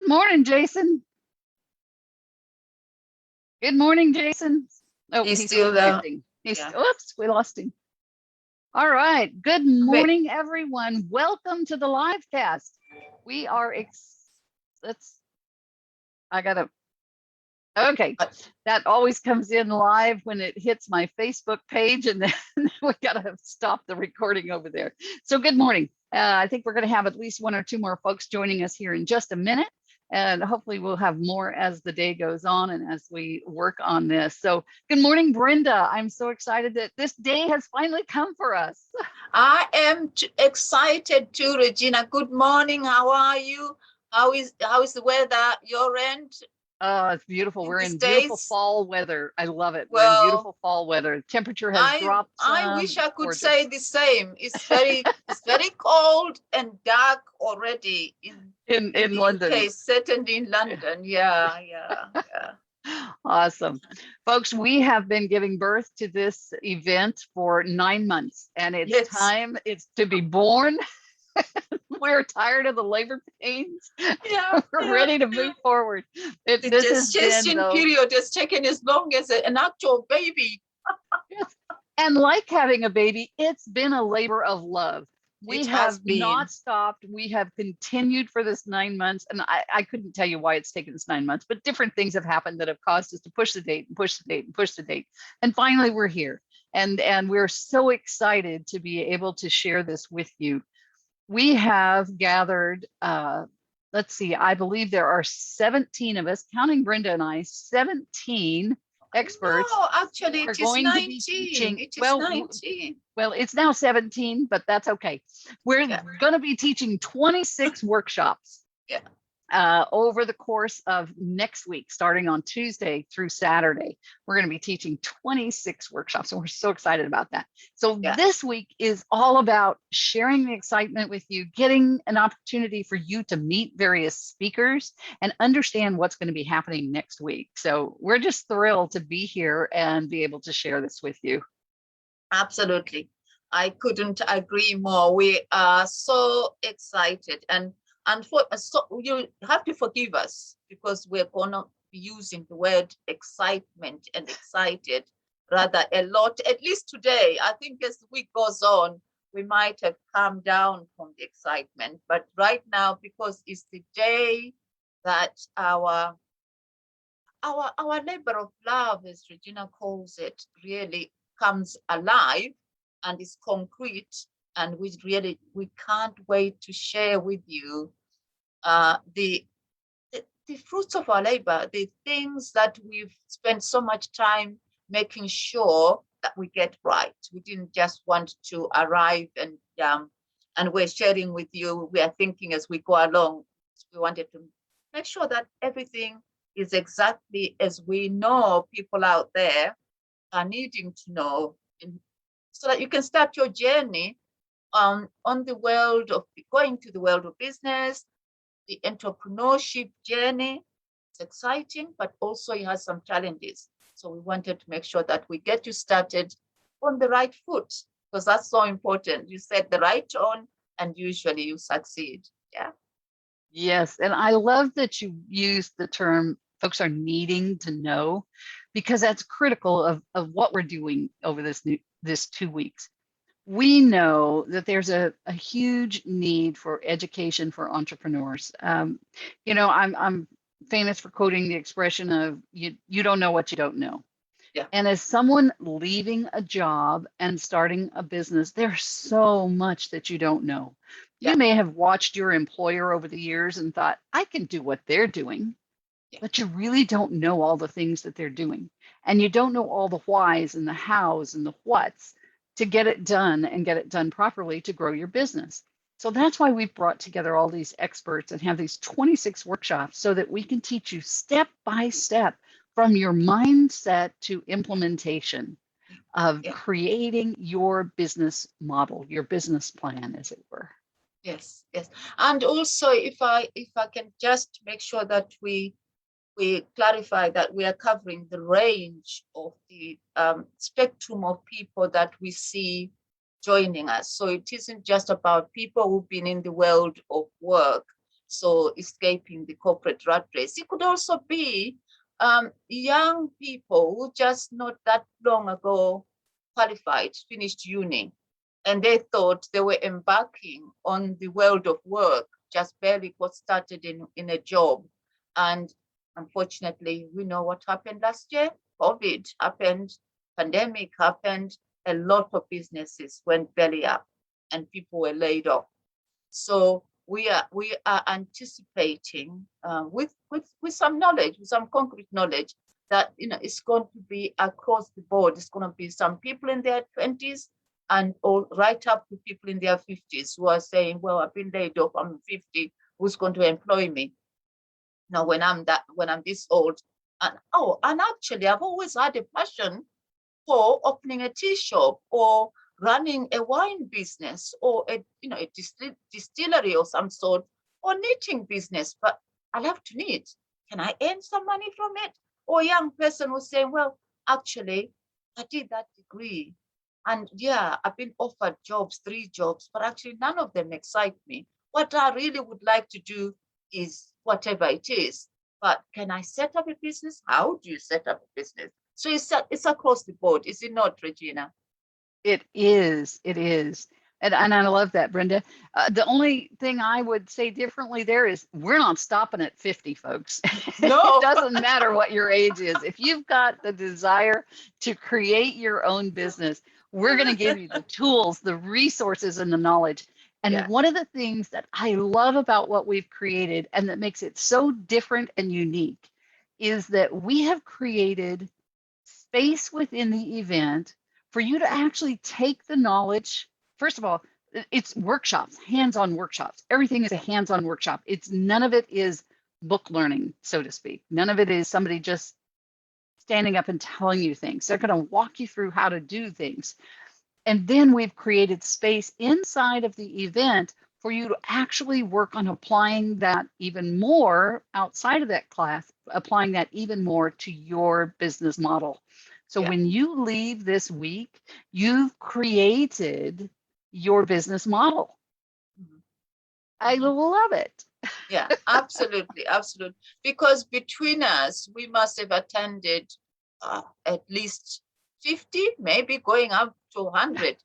morning, Jason. Good morning, Jason. Oh, He's still there. Oops, we lost him. All right. Good morning, everyone. Welcome to the Livecast. We are okay. That always comes in live when it hits my Facebook page, and then we gotta stop the recording over there. So good morning. I think we're gonna have at least one or two more folks joining us here in just a minute. And hopefully we'll have more as the day goes on and as we work on this. So good morning, Brenda. I'm so excited that this day has finally come for us. I am excited too, Regina. Good morning. How are you? How is the weather your end? Oh, it's beautiful. We're in beautiful fall weather. I love it. We're in beautiful fall weather. Temperature has dropped some. I wish I could say the same. It's very cold and dark already in London. UK, certainly in London. Yeah. Awesome. Folks, we have been giving birth to this event for 9 months, and it's time to be born. We're tired of the labor pains. We're ready to move forward. The gestation period has taken as long as an actual baby. Yes. And like having a baby, it's been a labor of love. We have not stopped. We have continued for this 9 months. And I couldn't tell you why it's taken us 9 months, but different things have happened that have caused us to push the date and push the date and push the date. And finally, we're here. And we're so excited to be able to share this with you. We have gathered, let's see, I believe there are 17 of us, counting Brenda and I, 17 experts. No, actually, it is 19. It is 19. Well, it's now 17, but that's okay. We're going to be teaching 26 workshops over the course of next week, starting on Tuesday through Saturday. We're going to be teaching 26 workshops, and we're so excited about that. So this week is all about sharing the excitement with you, getting an opportunity for you to meet various speakers and understand what's going to be happening next week. So we're just thrilled to be here and be able to share this with you. Absolutely. I couldn't agree more. We are so excited, and so you have to forgive us because we're going to be using the word excitement and excited rather a lot, at least today. I think as the week goes on, we might have calmed down from the excitement. But right now, because it's the day that our labor of love, as Regina calls it, really comes alive and is concrete. And we can't wait to share with you the fruits of our labor, the things that we've spent so much time making sure that we get right. We didn't just want to arrive and we're sharing with you. We are thinking as we go along. We wanted to make sure that everything is exactly as we know people out there are needing to know, so that you can start your journey on the world of going to the world of business. The entrepreneurship journey is exciting, but also it has some challenges. So we wanted to make sure that we get you started on the right foot, because that's so important. You set the right tone and usually you succeed. Yeah. Yes. And I love that you use the term folks are needing to know, because that's critical of what we're doing over this 2 weeks. We know that there's a huge need for education for entrepreneurs. You know, I'm famous for quoting the expression of you don't know what you don't know. Yeah. And as someone leaving a job and starting a business, there's so much that you don't know. You may have watched your employer over the years and thought, I can do what they're doing, but you really don't know all the things that they're doing. And you don't know all the whys and the hows and the whats to get it done and get it done properly to grow your business. So that's why we've brought together all these experts and have these 26 workshops so that we can teach you step by step from your mindset to implementation of creating your business model, your business plan, as it were. Yes. And also, if I can just make sure that we clarify that we are covering the range of the spectrum of people that we see joining us. So it isn't just about people who've been in the world of work So escaping the corporate rat race. It could also be young people who just not that long ago qualified, finished uni, and they thought they were embarking on the world of work, just barely got started in a job. And unfortunately, we know what happened last year. COVID happened, pandemic happened, a lot of businesses went belly up and people were laid off. So we are anticipating with some knowledge, with some concrete knowledge, that it's going to be across the board. It's going to be some people in their 20s and all right up to people in their 50s who are saying, well, I've been laid off, I'm 50, who's going to employ me? Now, when I'm this old. And actually I've always had a passion for opening a tea shop or running a wine business or a distillery of some sort, or knitting business. But I love to knit. Can I earn some money from it? Or a young person will say, well, actually, I did that degree. And yeah, I've been offered jobs, 3 jobs, but actually none of them excite me. What I really would like to do is whatever it is. But can I set up a business? How do you set up a business? So it's across the board, is it not, Regina? It is. It is. And I love that, Brenda. The only thing I would say differently there is we're not stopping at 50, folks. It No. doesn't matter what your age is. If you've got the desire to create your own business, we're going to give you the tools, the resources, and the knowledge. And Yeah. one of the things that I love about what we've created and that makes it so different and unique is that we have created space within the event for you to actually take the knowledge. First of all, it's workshops, hands-on workshops. Everything is a hands-on workshop. It's none of it is book learning, so to speak. None of it is somebody just standing up and telling you things. They're going to walk you through how to do things. And then we've created space inside of the event for you to actually work on applying that even more outside of that class, applying that even more to your business model. So Yeah. when you leave this week, you've created your business model. Mhm. I love it. Yeah, absolutely, absolutely. Because between us, we must have attended at least 50, maybe going up to 100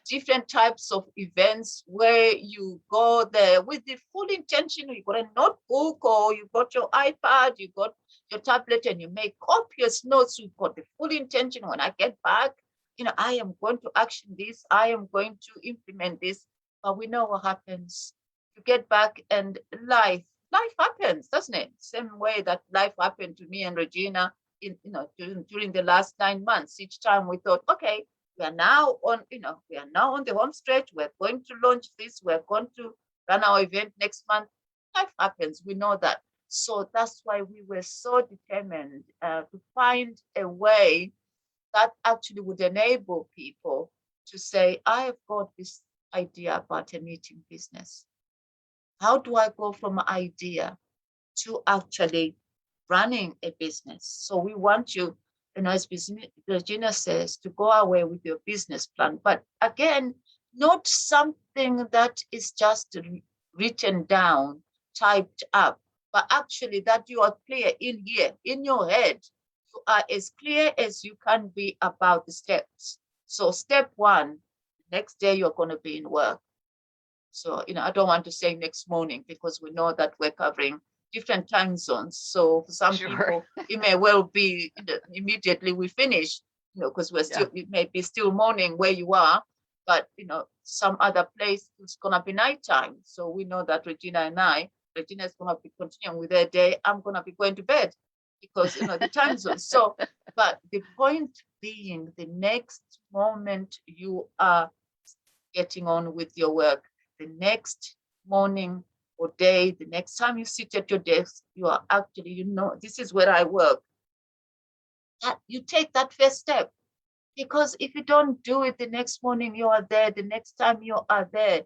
different types of events where you go there with the full intention. You got a notebook or you got your iPad, you got your tablet, and you make copious notes. You've got the full intention. When I get back, I am going to action this, I am going to implement this. But we know what happens. You get back and life happens, doesn't it? Same way that life happened to me and Regina during the last 9 months. Each time we thought, okay, we are now on the home stretch. We're going to launch this. We're going to run our event next month. Life happens. We know that. So that's why we were so determined to find a way that actually would enable people to say, I have got this idea about a knitting business. How do I go from idea to actually running a business? So we want you, as Regina says, to go away with your business plan. But again, not something that is just written down, typed up, but actually that you are clear in here, in your head. You are as clear as you can be about the steps. So step 1, next day you're going to be in work. So, I don't want to say next morning because we know that we're covering different time zones. So for some Sure. people, it may well be immediately we finish, because we're still, it may be still morning where you are, but, some other place it's going to be nighttime. So we know that Regina is going to be continuing with her day. I'm going to be going to bed because, the time zone. So, but the point being, the next moment you are getting on with your work, the next morning or day, the next time you sit at your desk, you are actually, this is where I work. You take that first step, because if you don't do it the next morning, you are there, the next time you are there,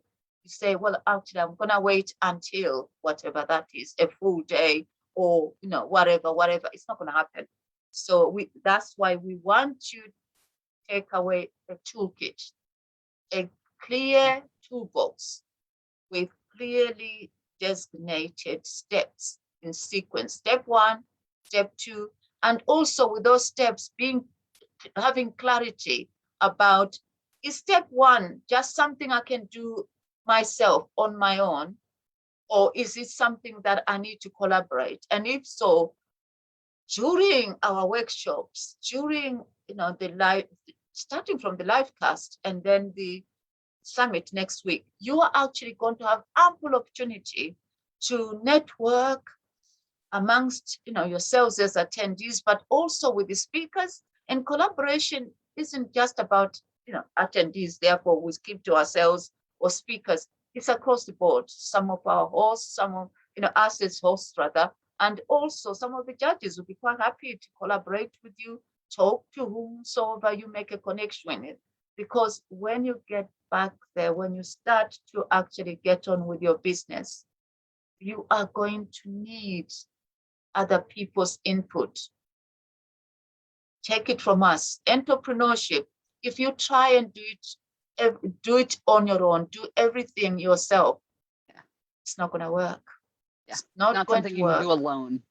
you say, well, actually, I'm going to wait until whatever that is, a full day or, whatever. It's not going to happen. So that's why we want you to take away a toolkit, a clear toolbox with clearly designated steps in sequence. Step 1, step 2, and also with those steps having clarity about, is step 1 just something I can do myself on my own, or is it something that I need to collaborate? And if so, during our workshops, during the live, starting from the livecast and then the summit next week, you are actually going to have ample opportunity to network amongst yourselves as attendees, but also with the speakers. And collaboration isn't just about attendees, therefore we keep to ourselves, or speakers. It's across the board. Some of our hosts, some of us as hosts rather, and also some of the judges will be quite happy to collaborate with you, talk to whomsoever you make a connection with. Because when you get back there, when you start to actually get on with your business, you are going to need other people's input. Take it from us. Entrepreneurship, if you try and do it on your own, do everything yourself, it's not going to work. Yeah. It's not going something to you work. can do alone.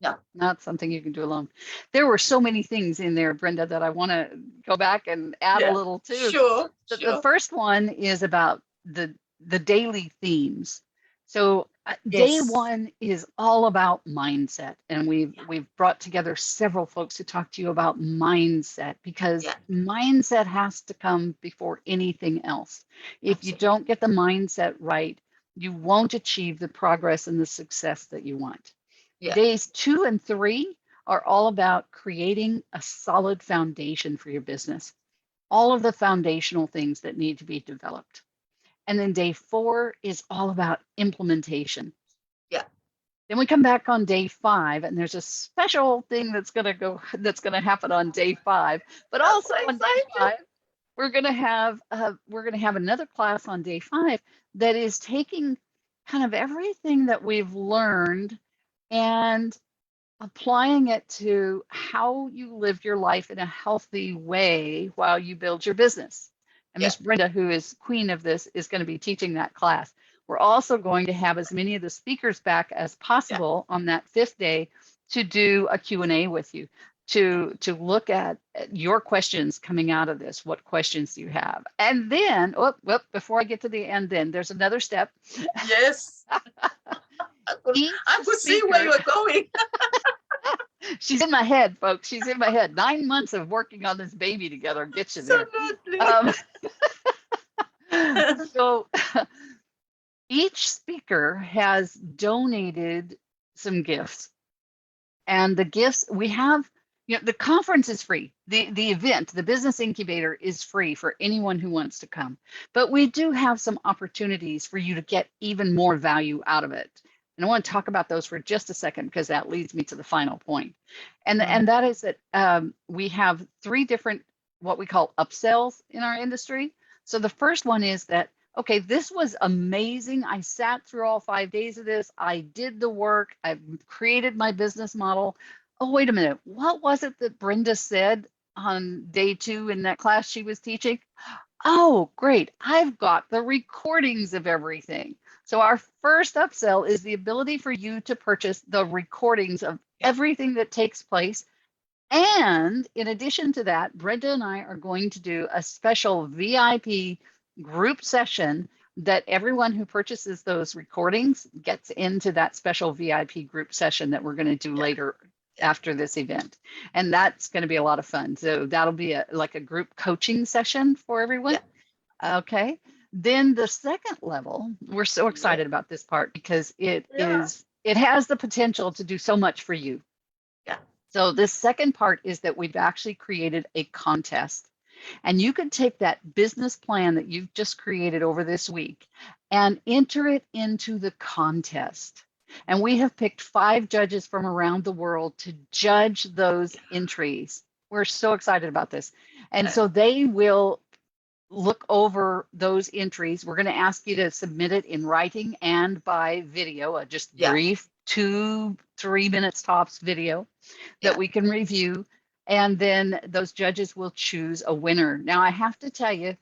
No. Not something you can do alone. There were so many things in there, Brenda, that I want to go back and add a little to. Sure. The first one is about the daily themes. So day one is all about mindset, and we've brought together several folks to talk to you about mindset, because mindset has to come before anything else. If you don't get the mindset right, you won't achieve the progress and the success that you want. Days 2 and 3 are all about creating a solid foundation for your business. All of the foundational things that need to be developed. And then day 4 is all about implementation. Then we come back on day 5, and there's a special thing that's going to happen on day 5. But also on day 5, we're going to have another class on day 5 that is taking kind of everything that we've learned and applying it to how you live your life in a healthy way while you build your business. And Miss Brenda, who is queen of this, is going to be teaching that class. We're also going to have as many of the speakers back as possible on that 5th day to do a Q&A with you, to look at your questions coming out of this. What questions do you have? And then, before I get to the end, then there's another step. Yes. I could see where you were going. She's in my head, folks. She's in my head. 9 months of working on this baby together gets you there. So each speaker has donated some gifts, and the gifts we have, the conference is free. The event, the business incubator, is free for anyone who wants to come. But we do have some opportunities for you to get even more value out of it. And I want to talk about those for just a second, because that leads me to the final point. And that is that we have 3 different, what we call upsells in our industry. So the first one is that, okay, this was amazing. I sat through all 5 days of this. I did the work. I've created my business model. Oh, wait a minute. What was it that Brenda said on day 2 in that class she was teaching? Oh, great. I've got the recordings of everything. So our first upsell is the ability for you to purchase the recordings of everything that takes place. And in addition to that, Brenda and I are going to do a special VIP group session that everyone who purchases those recordings gets into that special VIP group session that we're going to do later after this event. And that's going to be a lot of fun. So that'll be like a group coaching session for everyone. Okay. Then the second level, we're so excited about this part, because it has the potential to do so much for you. So this second part is that we've actually created a contest, and you can take that business plan that you've just created over this week and enter it into the contest. And we have picked 5 judges from around the world to judge those entries. We're so excited about this. And so they will look over those entries. We're going to ask you to submit it in writing and by video, just brief 2-3 minutes tops video that we can review. And then those judges will choose a winner. Now, I have to tell you,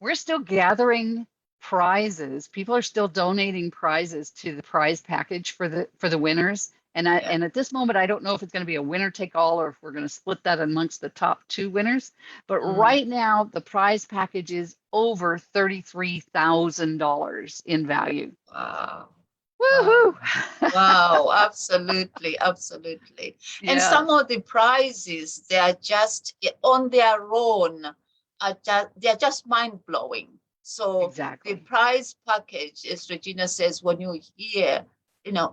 we're still gathering prizes. People are still donating prizes to the prize package for the winners. And Yeah. at this moment, I don't know if it's going to be a winner take all or if we're going to split that amongst the top 2 winners. But right now, the prize package is over $33,000 in value. Wow. Woohoo! Wow. Wow, absolutely, absolutely. And Yeah, some of the prizes, they are just on their own, they're just mind-blowing. So the exactly. prize package, as Regina says, when you hear,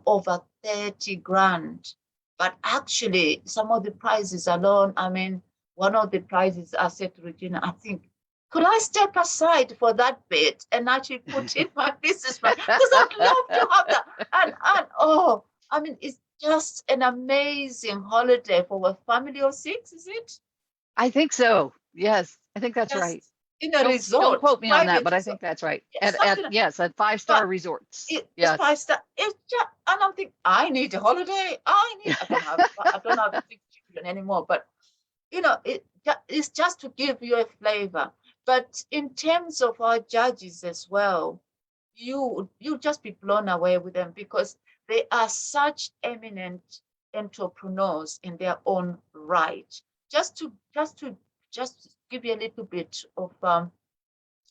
over 30 grand, but actually some of the prizes alone, I mean, one of the prizes I said to Regina, I think, could I step aside for that bit and actually put in my business plan? Because I'd love to have that. And oh, I mean, it's just an amazing holiday for a family of 6, is it? I think so. Yes, I think that's right. Just in a Don't resort, quote me on that, private but I resort. think that's right. Yeah, At something like, yes, at 5-star but resorts. it's Yes. 5 star. It's just, and I'm thinking, I need a holiday. I don't have 6 children anymore, but it's just to give you a flavor. But in terms of our judges as well, you just be blown away with them because they are such eminent entrepreneurs in their own right. Just to give you a little bit of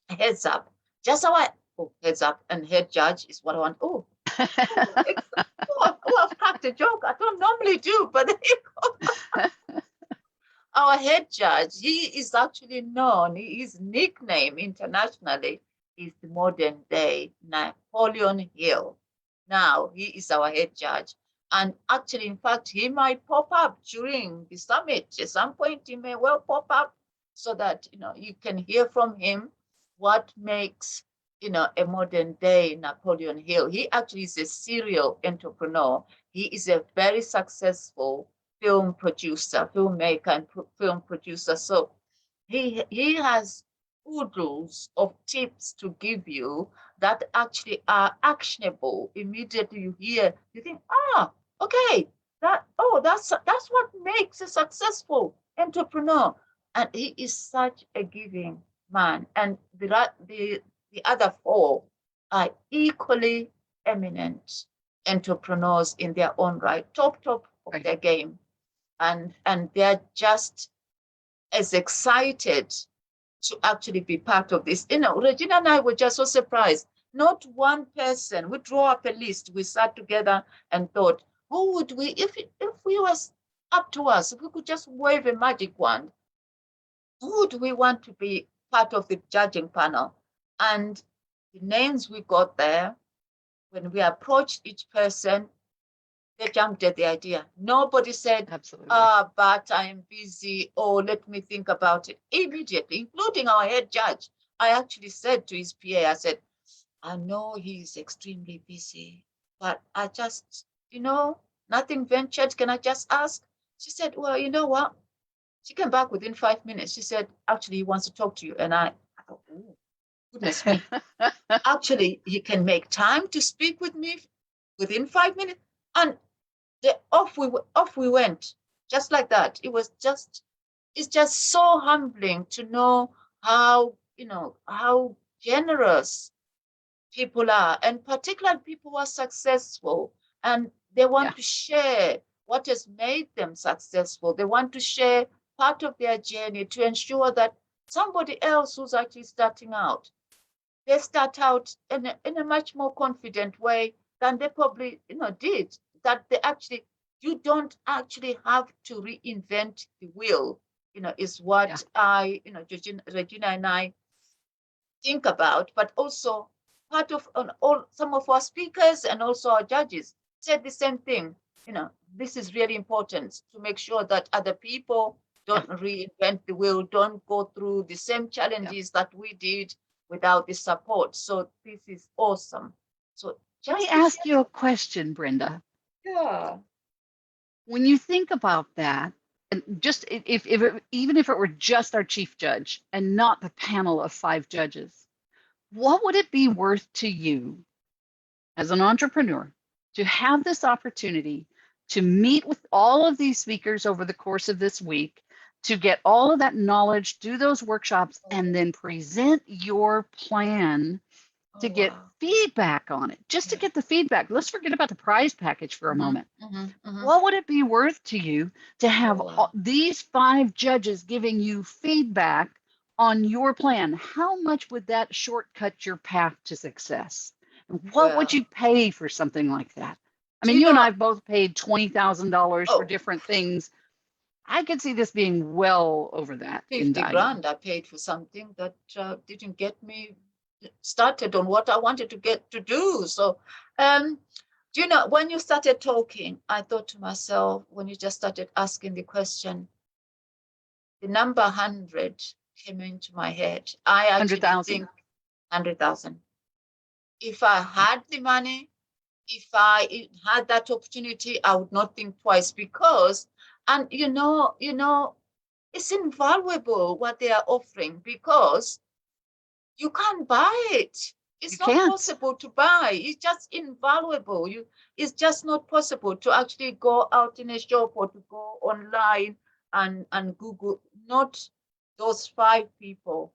heads up. Just our heads up and head judge is what I want. I've cracked a joke. I don't normally do, but our head judge, he is actually known, his nickname internationally is the modern day Napoleon Hill. Now, he is our head judge. And actually, in fact, he might pop up during the summit. At some point, he may well pop up so that, you can hear from him what makes, a modern day Napoleon Hill. He actually is a serial entrepreneur. He is a very successful film producer, filmmaker, and film producer. So he has oodles of tips to give you that actually are actionable. Immediately you hear, you think, okay, that's what makes a successful entrepreneur. And he is such a giving man. And the other 4 are equally eminent entrepreneurs in their own right, top of Right. their game, and they're just as excited to actually be part of this. Regina and I were just so surprised. Not one person. We drew up a list. We sat together and thought, who would we, if we was up to us, if we could just wave a magic wand, who would we want to be part of the judging panel? And the names we got there, when we approached each person, they jumped at the idea. Nobody said, Absolutely. but I'm busy, or let me think about it. Immediately, including our head judge. I actually said to his PA, I said, I know he's extremely busy, but I just, nothing ventured. Can I just ask? She said, well, you know what? She came back within 5 minutes. She said, actually, he wants to talk to you. And I thought, oh, goodness me. Actually, he can make time to speak with me within 5 minutes. And off we went, just like that. It's just so humbling to know how generous people are, and particularly people who are successful, and they Yeah. want to share what has made them successful. They want to share part of their journey to ensure that somebody else who's actually starting out, they start out in a much more confident way than they probably did. That you don't actually have to reinvent the wheel, is Yeah. what Regina and I think about. But also part of all some of our speakers and also our judges said the same thing. This is really important to make sure that other people Yeah. don't reinvent the wheel, don't go through the same Yeah. challenges that we did without the support. So this is awesome. So Let me just to ask share. you a question, Brenda. Yeah. When you think about that, and just even if it were just our chief judge and not the panel of 5 judges, what would it be worth to you as an entrepreneur to have this opportunity to meet with all of these speakers over the course of this week, to get all of that knowledge, do those workshops, and then present your plan Oh, to get wow. feedback on it, just to Yeah. get the feedback. Let's forget about the prize package for a Mm-hmm, moment. mm-hmm, mm-hmm. What would it be worth to you to have Oh, wow. these 5 judges giving you feedback on your plan? How much would that shortcut your path to success? And what would Well, you pay for something like that? I do mean, you you and I know? have both paid $20,000 for Oh, different things. I could see this being well over that in 50 value. grand I paid for something that didn't get me started on what I wanted to get to do. So, do you know, when you started talking, I thought to myself, when you just started asking the question, the number 100 came into my head. I actually 100,000. think 100,000. If I had the money, if I had that opportunity, I would not think twice because, and it's invaluable what they are offering because you can't buy it. You It's not can't. possible to buy. It's just invaluable. It's just not possible to actually go out in a shop or to go online and Google. Not those 5 people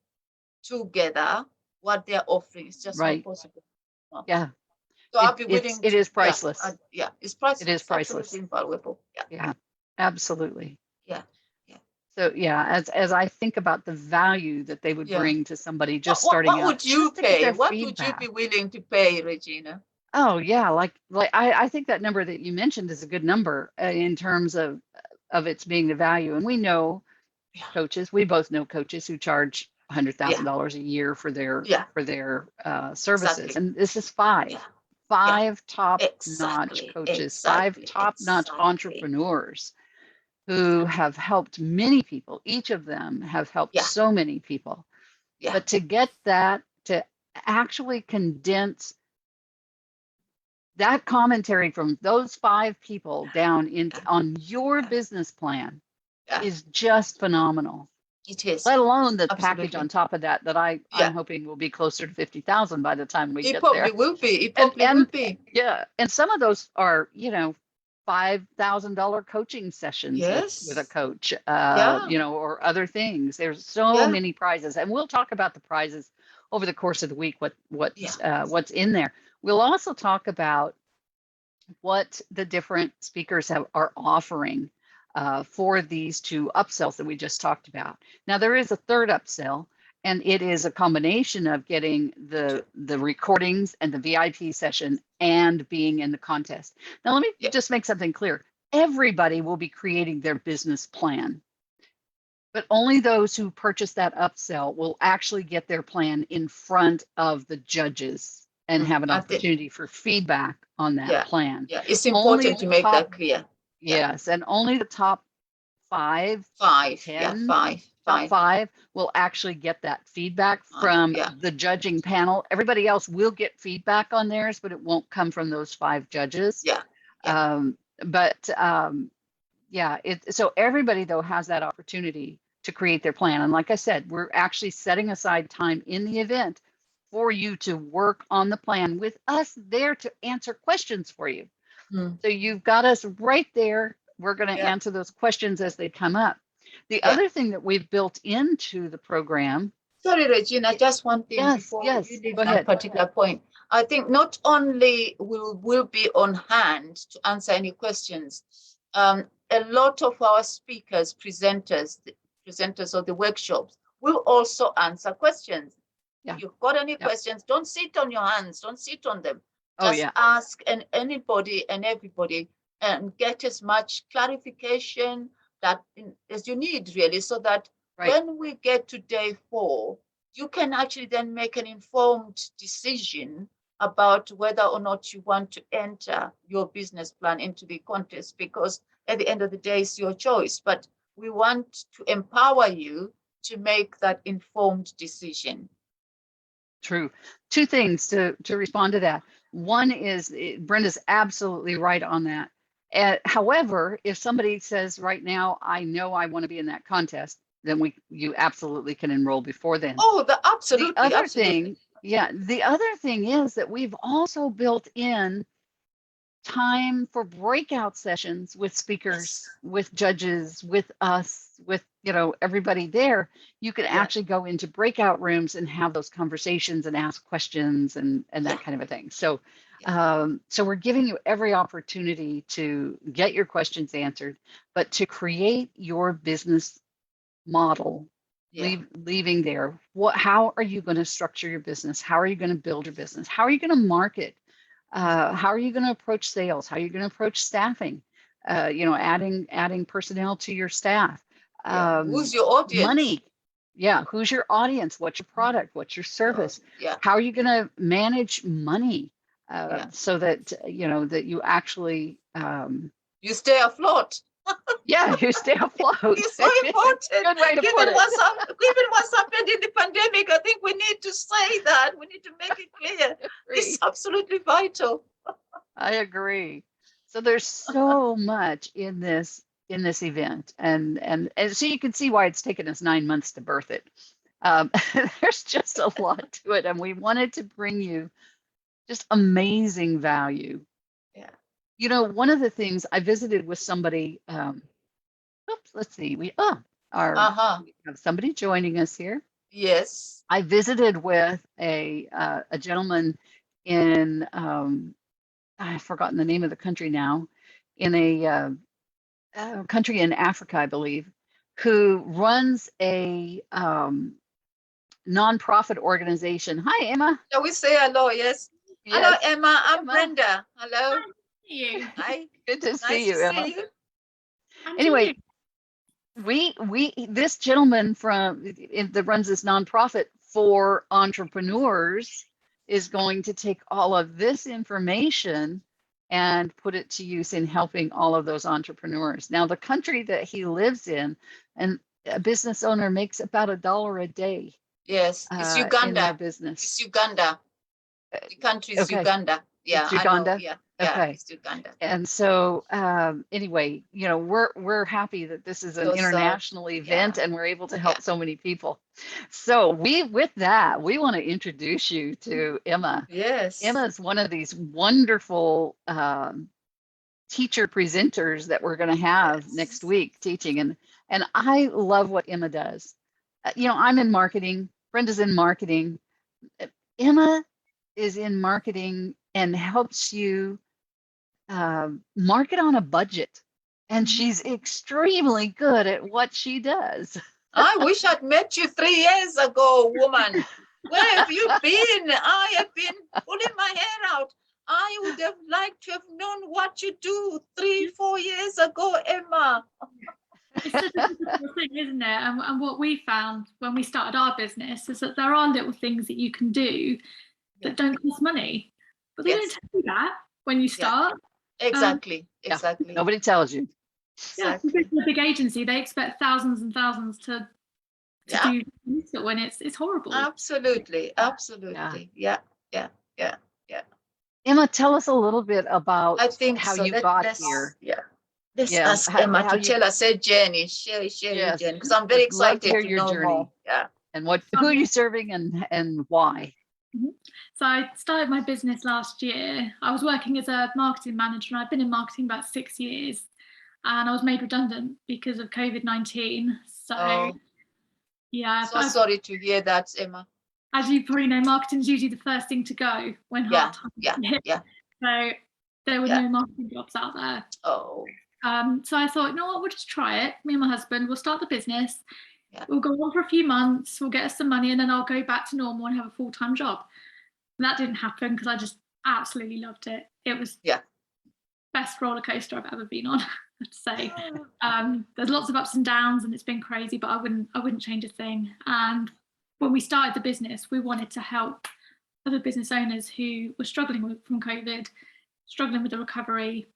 together. What they're offering is just not Right. possible. No. Yeah. So I'll be willing It to. is Yeah, priceless. yeah. It's It is priceless. Absolutely priceless. invaluable. Yeah, Yeah. Absolutely. yeah, yeah, So yeah, as I think about the value that they would yeah. bring to somebody What just what starting what out, would you just to get pay? their What would you be feedback. willing to pay, Regina? Oh yeah, like I think that number that you mentioned is a good number in terms of its being the value. And we know Yeah, coaches, we both know coaches who charge yeah, $100,000 a year yeah. for their services. Exactly. And this is five, Yeah, yeah. five top-notch Exactly. coaches, five Exactly. top-notch Exactly. entrepreneurs Yeah, who have helped many people. Each of them have helped yeah, so many people. yeah, But to get that, to actually condense that commentary from those 5 people down into yeah, on your yeah, business plan yeah. is just phenomenal. It is. Let alone the package on Absolutely. top of that I'm Yeah. hoping will be closer to 50,000 by the time we It get probably there. will be. It And probably will be. yeah, and some of those are, $5,000 coaching sessions with a Yes. coach, Yeah. or other things. There's so Yeah. many prizes, and we'll talk about the prizes over the course of the week. Yeah. What's in there. We'll also talk about what the different speakers are offering for these 2 upsells that we just talked about. Now there is a third upsell, and it is a combination of getting the recordings and the VIP session and being in the contest. Now let me Yeah. just make something clear. Everybody will be creating their business plan, but only those who purchase that upsell will actually get their plan in front of the judges and have an I think. opportunity for feedback on that Yeah. plan. Yeah. It's Only important the to make top, that clear. Yeah. yes, and only the top 5 to 5. Yeah. 10, 5. top 5. 5 will actually get that feedback from Yeah. the judging panel. Everybody else will get feedback on theirs, but it won't come from those 5 judges. Yeah. Yeah. But yeah, so everybody though has that opportunity to create their plan. And like I said, we're actually setting aside time in the event for you to work on the plan with us there to answer questions for you. Mm. So you've got us right there. We're going to Yeah. answer those questions as they come up. The Yeah. other thing that we've built into the program. Sorry, Regina, just one thing Yes, before you yes, leave go that ahead. particular point. I think not only will be on hand to answer any questions, a lot of our speakers, presenters of the workshops will also answer questions. Yeah. If you've got any Yep. questions, don't sit on your hands, don't sit on them. Oh, Just yeah. ask anybody and everybody and get as much clarification as you need, really, so that Right. when we get to day 4, you can actually then make an informed decision about whether or not you want to enter your business plan into the contest, because at the end of the day, it's your choice. But we want to empower you to make that informed decision. True. 2 things to respond to that. One is Brenda's absolutely right on that. However, if somebody says right now, I know I want to be in that contest, then you absolutely can enroll before then. Oh, The absolutely, other absolutely. thing, yeah, the other thing is that we've also built in time for breakout sessions with speakers, Yes. with judges, with us, with everybody there. You can Yeah. actually go into breakout rooms and have those conversations and ask questions and Yeah. that kind of a thing. So Yeah. so we're giving you every opportunity to get your questions answered, but to create your business model. Yeah. Leaving there, how are you going to structure your business? How are you going to build your business? How are you going to market? How are you going to approach sales? How are you going to approach staffing? Adding personnel to your staff. Yeah. Who's your audience? Money. Yeah. Who's your audience? What's your product? What's your service? Yeah. How are you going to manage money Yeah. so that that you actually You stay afloat. yeah, you stay afloat. It's so important. Good way to put Given it. what's happened in the pandemic, I think we need to say that. We need to make it clear. It's absolutely vital. I agree. So there's so much in this event, and so you can see why it's taken us 9 months to birth it. There's just a lot to it, and we wanted to bring you just amazing value. Yeah. One of the things I visited with somebody. Oops, let's see. We have somebody joining us here. Yes. I visited with a gentleman in I've forgotten the name of the country now, in a country in Africa, I believe, who runs a nonprofit organization. Hi, Emma. Shall we say hello? Yes. Yes. Hello, Emma. I'm Emma. Brenda. Hello. You. Hi. Good to Nice see you, to Emma. see you. Anyway, this gentleman that runs this nonprofit for entrepreneurs is going to take all of this information and put it to use in helping all of those entrepreneurs. Now, the country that he lives in, and a business owner makes about $1 a day. Yes, it's In their Uganda. business. It's Uganda. The country is Okay. Uganda. Yeah, It's Uganda. I know. Yeah, Okay. it's Uganda. And so anyway, we're happy that this is an So, international event, yeah. and we're able to help so many people. So with that, we want to introduce you to Emma. Yes. Emma is one of these wonderful teacher presenters that we're going to have next week teaching, and I love what Emma does. I'm in marketing. Brenda's in marketing. Emma is in marketing and helps you market on a budget, and she's extremely good at what she does. I wish I'd met you 3 years ago, woman. Where have you been? I have been pulling my hair out. I would have liked to have known what you do 3-4 years ago, Emma. It's such a difficult thing, isn't it? And what we found when we started our business is that there are little things that you can do that don't cost money, but they don't tell you that when you start. Exactly. Nobody tells you. Exactly. Yeah, a big agency, they expect thousands and thousands to do this when it's horrible. Absolutely. Yeah. Emma, tell us a little bit about how you got here. Let's ask Emma to tell us her journey. Share your journey, because I'm very excited to hear your journey. More. Yeah. And who are you serving and why? So I started my business last year. I was working as a marketing manager, and I've been in marketing about 6 years, and I was made redundant because of COVID-19. So yeah. So sorry to hear that, Emma. As you probably know, marketing is usually the first thing to go when hard times hit. So there were no marketing jobs out there. So I thought, you know what, we'll just try it. Me and my husband, we'll start the business. We'll go on for a few months, we'll get us some money, and then I'll go back to normal and have a full-time job. And that didn't happen because I just absolutely loved it. It was best roller coaster I've ever been on, I'd say. There's lots of ups and downs, and it's been crazy, but I wouldn't change a thing. And when we started the business, we wanted to help other business owners who were struggling from COVID, struggling with the recovery.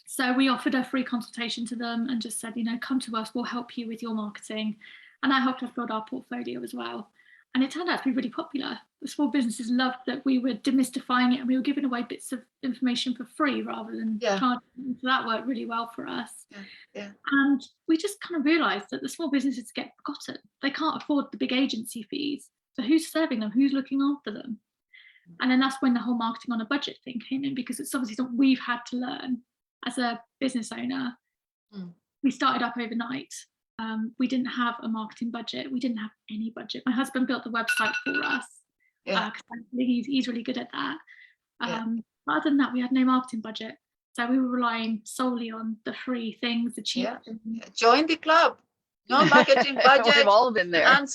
So we offered a free consultation to them and just said, come to us, we'll help you with your marketing. And that helped us build our portfolio as well. And it turned out to be really popular. The small businesses loved that we were demystifying it, and we were giving away bits of information for free rather than charging. So that worked really well for us. And we just kind of realised that the small businesses get forgotten. They can't afford the big agency fees. So who's serving them? Who's looking after them? And then that's when the whole marketing on a budget thing came in, because it's obviously something we've had to learn as a business owner. We started up overnight. We didn't have a marketing budget. We didn't have any budget. My husband built the website for us. He's really good at that. But other than that, we had no marketing budget. So we were relying solely on the free things, the cheap things. Join the club. No marketing budget. We've all been there. And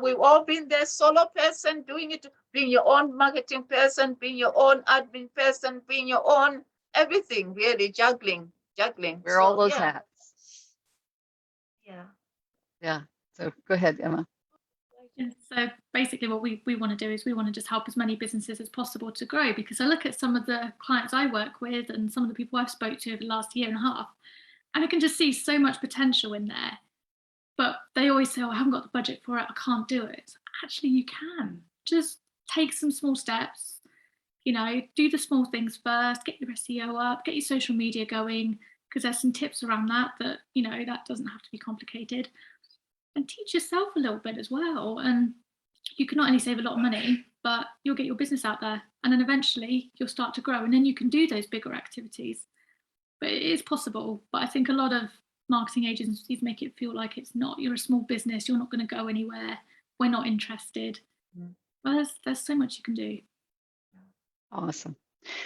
we've all been there. Solo person doing it, being your own marketing person, being your own admin person, being your own everything, really juggling. Wear all those hats. Yeah. So go ahead, Emma. So basically what we want to do is we want to just help as many businesses as possible to grow, because I look at some of the clients I work with and some of the people I've spoke to over the last year and a half, and I can just see so much potential in there. But they always say, oh, I haven't got the budget for it, I can't do it. Actually, you can. Just take some small steps, do the small things first, get your SEO up, get your social media going, because there's some tips around that that doesn't have to be complicated. And teach yourself a little bit as well. And you can not only save a lot of money, but you'll get your business out there. And then eventually you'll start to grow. And then you can do those bigger activities. But it is possible. But I think a lot of marketing agencies make it feel like it's not. You're a small business. You're not going to go anywhere. We're not interested. Well, there's so much you can do. Awesome.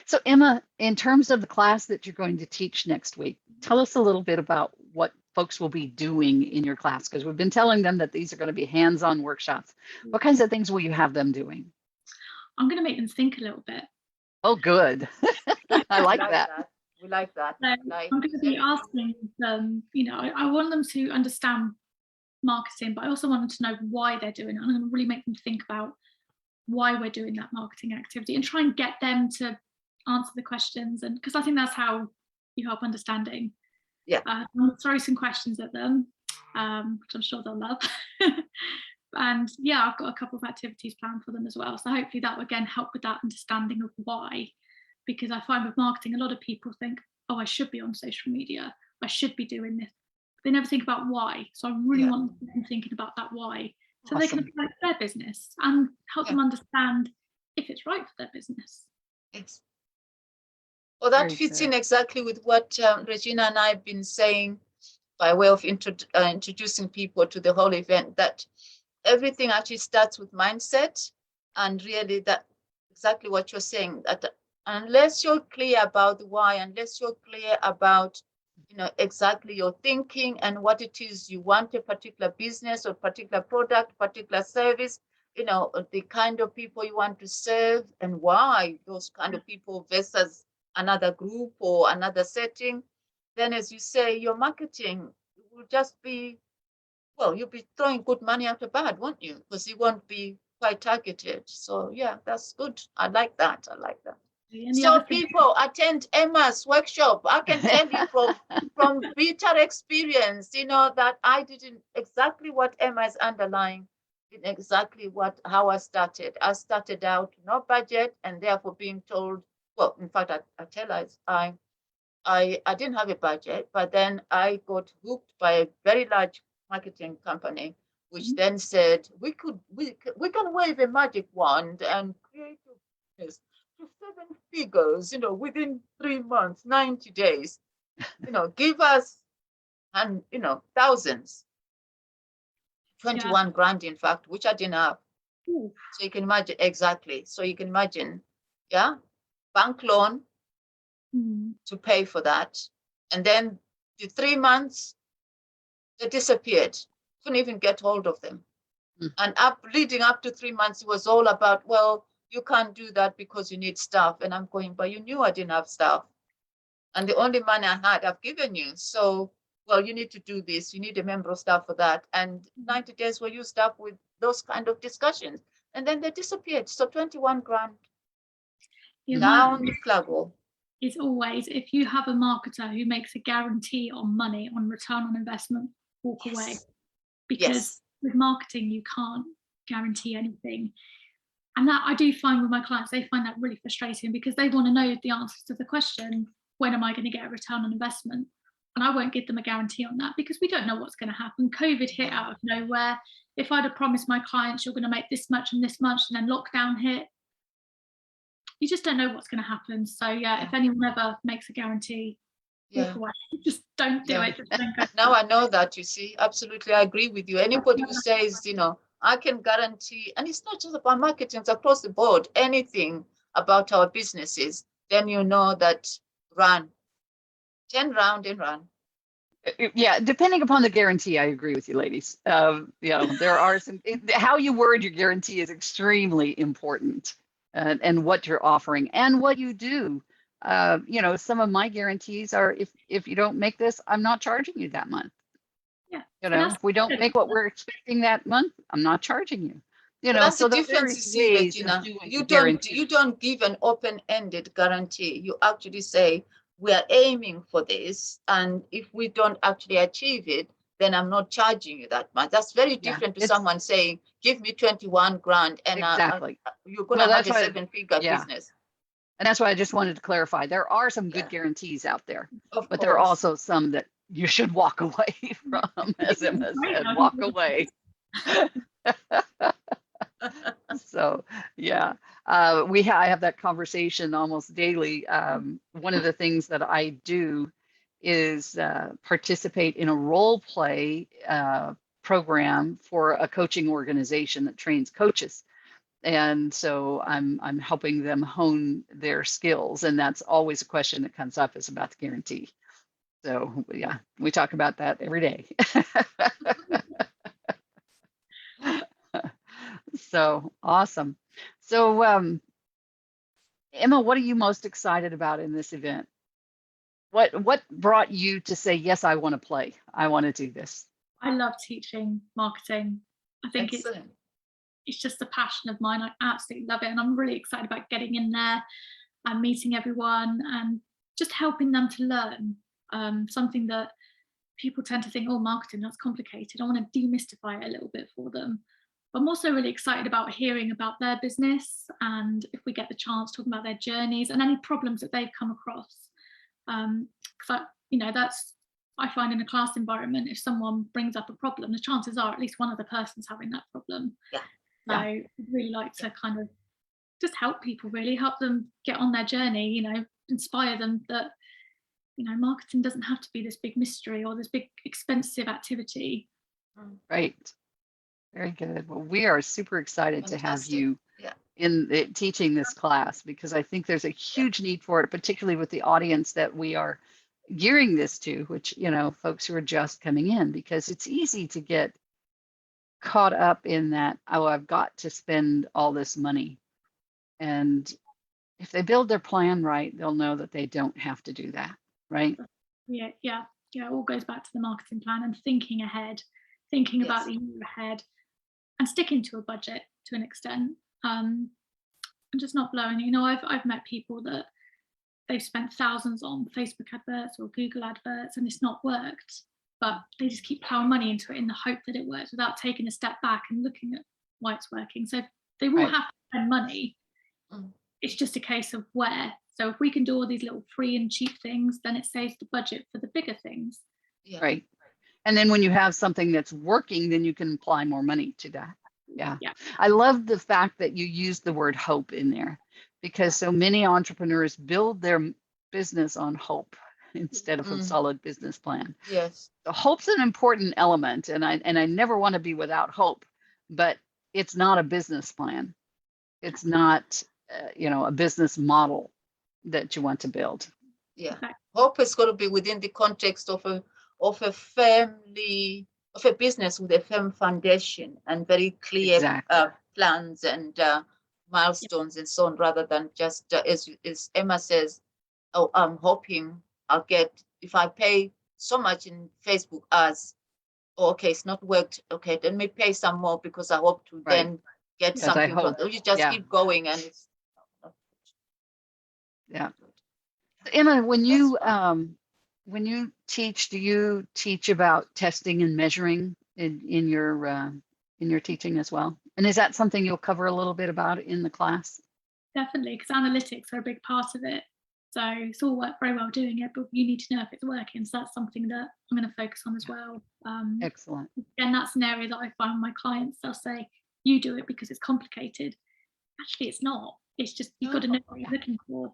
So Emma, in terms of the class that you're going to teach next week, tell us a little bit about what folks will be doing in your class, because we've been telling them that these are going to be hands-on workshops. What kinds of things will you have them doing? I'm going to make them think a little bit. Oh, good. I like that. We like that. So I'm going to be asking them, I want them to understand marketing, but I also want them to know why they're doing it. I'm going to really make them think about why we're doing that marketing activity and try and get them to answer the questions. And because I think that's how you help understanding. I'll throw some questions at them, which I'm sure they'll love. And I've got a couple of activities planned for them as well. So hopefully that will again help with that understanding of why. Because I find with marketing, a lot of people think, oh, I should be on social media, I should be doing this. They never think about why. So I really want them thinking about that why, so they can apply it to their business and help them understand if it's right for their business. Yes. Well, that fits in exactly with what Regina and I have been saying by way of introducing people to the whole event, that everything actually starts with mindset. And really that exactly what you're saying, that unless you're clear about the why, unless you're clear about exactly your thinking and what it is you want, a particular business or particular product, particular service, the kind of people you want to serve and why those kind of people versus another group or another setting, then as you say, your marketing will just be, you'll be throwing good money after bad, won't you? Because you won't be quite targeted. So that's good. I like that. So people attend Emma's workshop. I can tell you from bitter experience, that I didn't exactly what Emma is underlying, exactly how I started. I started out no budget and therefore being told, in fact, I tell us I didn't have a budget, but then I got hooked by a very large marketing company, which then said we can wave a magic wand and create a business to 7 figures, within 3 months, 90 days, give us and thousands, 21 grand, in fact, which I didn't have. So you can imagine exactly. So you can imagine, bank loan to pay for that. And then the 3 months, they disappeared. Couldn't even get hold of them. And leading up to 3 months, it was all about, you can't do that because you need staff. And I'm going, but you knew I didn't have staff. And the only money I had, I've given you. So, you need to do this. You need a member of staff for that. And 90 days were used up with those kind of discussions. And then they disappeared. So 21 grand down the flagpole. It's always, if you have a marketer who makes a guarantee on money, on return on investment, walk away. Because with marketing, you can't guarantee anything. And that I do find with my clients, they find that really frustrating because they want to know the answers to the question, when am I going to get a return on investment? And I won't give them a guarantee on that because we don't know what's going to happen. COVID hit out of nowhere. If I'd have promised my clients you're going to make this much and this much, and then lockdown hit, you just don't know what's going to happen. So yeah, if anyone ever makes a guarantee, walk away. Just don't do it. Just don't go. Now I know that, you see, absolutely, I agree with you. Anybody who says, I can guarantee, and it's not just about marketing, it's across the board, anything about our businesses, then you know that run, turn round and run. Yeah, depending upon the guarantee, I agree with you, ladies. There are some, how you word your guarantee is extremely important, and what you're offering and what you do. Some of my guarantees are, if you don't make this, I'm not charging you that month. Yeah. If we don't make what we're expecting that month, I'm not charging you. That's the difference, you see, Regina. You don't give an open-ended guarantee. You actually say, we are aiming for this, and if we don't actually achieve it, then I'm not charging you that much. That's very different to someone saying, give me 21 grand and exactly. you're going to have a 7-figure business. And that's why I just wanted to clarify. There are some good guarantees out there, but there are course. also some that you should walk away from, as Emma said, walk away. So yeah, I have that conversation almost daily. One of the things that I do is participate in a role play program for a coaching organization that trains coaches. And so I'm helping them hone their skills, and that's always a question that comes up, is about the guarantee. So yeah, we talk about that every day. So awesome. So Emma, what are you most excited about in this event? What brought you to say, yes, I want to play, I want to do this? I love teaching marketing. I think it's just a passion of mine. I absolutely love it. And I'm really excited about getting in there and meeting everyone and just helping them to learn something that people tend to think, oh, marketing, that's complicated. I want to demystify it a little bit for them. But I'm also really excited about hearing about their business, and if we get the chance, talking about their journeys and any problems that they've come across. Because I find in a class environment, if someone brings up a problem, the chances are at least one other person's having that problem. So I'd really like to kind of just help people, really help them get on their journey, inspire them that, marketing doesn't have to be this big mystery or this big expensive activity. Right. Very good. Well, we are super excited to have you in teaching this class, because I think there's a huge need for it, particularly with the audience that we are gearing this to, which, folks who are just coming in, because it's easy to get caught up in that, oh, I've got to spend all this money. And if they build their plan right, they'll know that they don't have to do that, right? Yeah. It all goes back to the marketing plan and thinking ahead, thinking about the year ahead, and sticking to a budget to an extent, and just not blowing. I've met people that they've spent thousands on Facebook adverts or Google adverts and it's not worked, but they just keep plowing money into it in the hope that it works without taking a step back and looking at why it's working. So they will have to spend money. It's just a case of where. So if we can do all these little free and cheap things, then it saves the budget for the bigger things. Right. And then when you have something that's working, then you can apply more money to that. Yeah. I love the fact that you used the word hope in there, because so many entrepreneurs build their business on hope instead of a solid business plan. Yes. So hope's an important element, and I never want to be without hope, but it's not a business plan. It's not, a business model that you want to build. Yeah. Hope is going to be within the context of a family, of a business with a firm foundation and very clear plans and milestones and so on, rather than just as Emma says, oh, I'm hoping I'll get, if I pay so much in Facebook ads, okay, it's not worked, okay, then me pay some more because I hope to then get something. You just keep going, and it's Emma, when you teach, do you teach about testing and measuring in your teaching as well? And is that something you'll cover a little bit about in the class? Definitely, because analytics are a big part of it. So it's all very well doing it, but you need to know if it's working. So that's something that I'm going to focus on as well. Excellent. And that's an area that I find my clients, they'll say, you do it because it's complicated. Actually, it's not. It's just, you've got to know what you're looking for.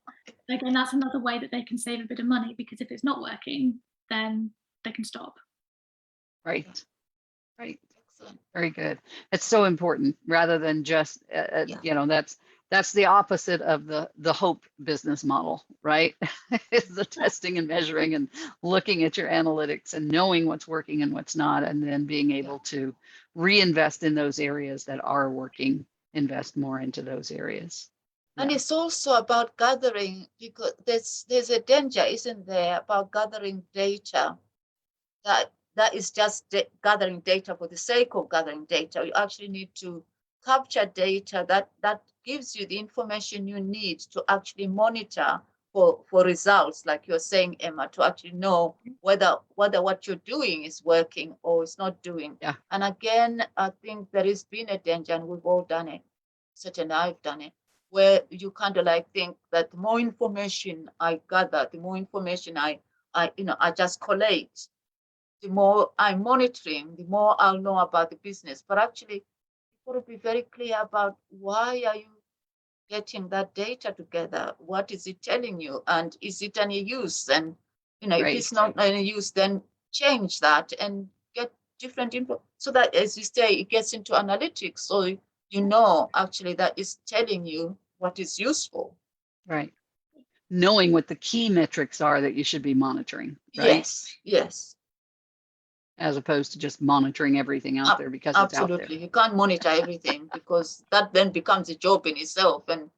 Again, that's another way that they can save a bit of money, because if it's not working, then they can stop. Right. Excellent. Very good. It's so important, rather than just, that's the opposite of the hope business model, right? It's the testing and measuring and looking at your analytics and knowing what's working and what's not, and then being able to reinvest in those areas that are working, invest more into those areas. And it's also about gathering, because there's a danger, isn't there, about gathering data that is just gathering data for the sake of gathering data. You actually need to capture data that gives you the information you need to actually monitor for results, like you're saying, Emma, to actually know whether what you're doing is working or it's not doing. Yeah. And again, I think there has been a danger, and we've all done it. Certainly I've done it, where you kind of like think that the more information I gather, the more information I just collate, the more I'm monitoring, the more I'll know about the business. But actually, you've got to be very clear about why are you getting that data together? What is it telling you? And is it any use? And, if it's not any use, then change that and get different info, so that, as you say, it gets into analytics. So actually that is telling you what is useful. Right. Knowing what the key metrics are that you should be monitoring, right? Yes. As opposed to just monitoring everything out there because it's out there. Absolutely. You can't monitor everything, because that then becomes a job in itself and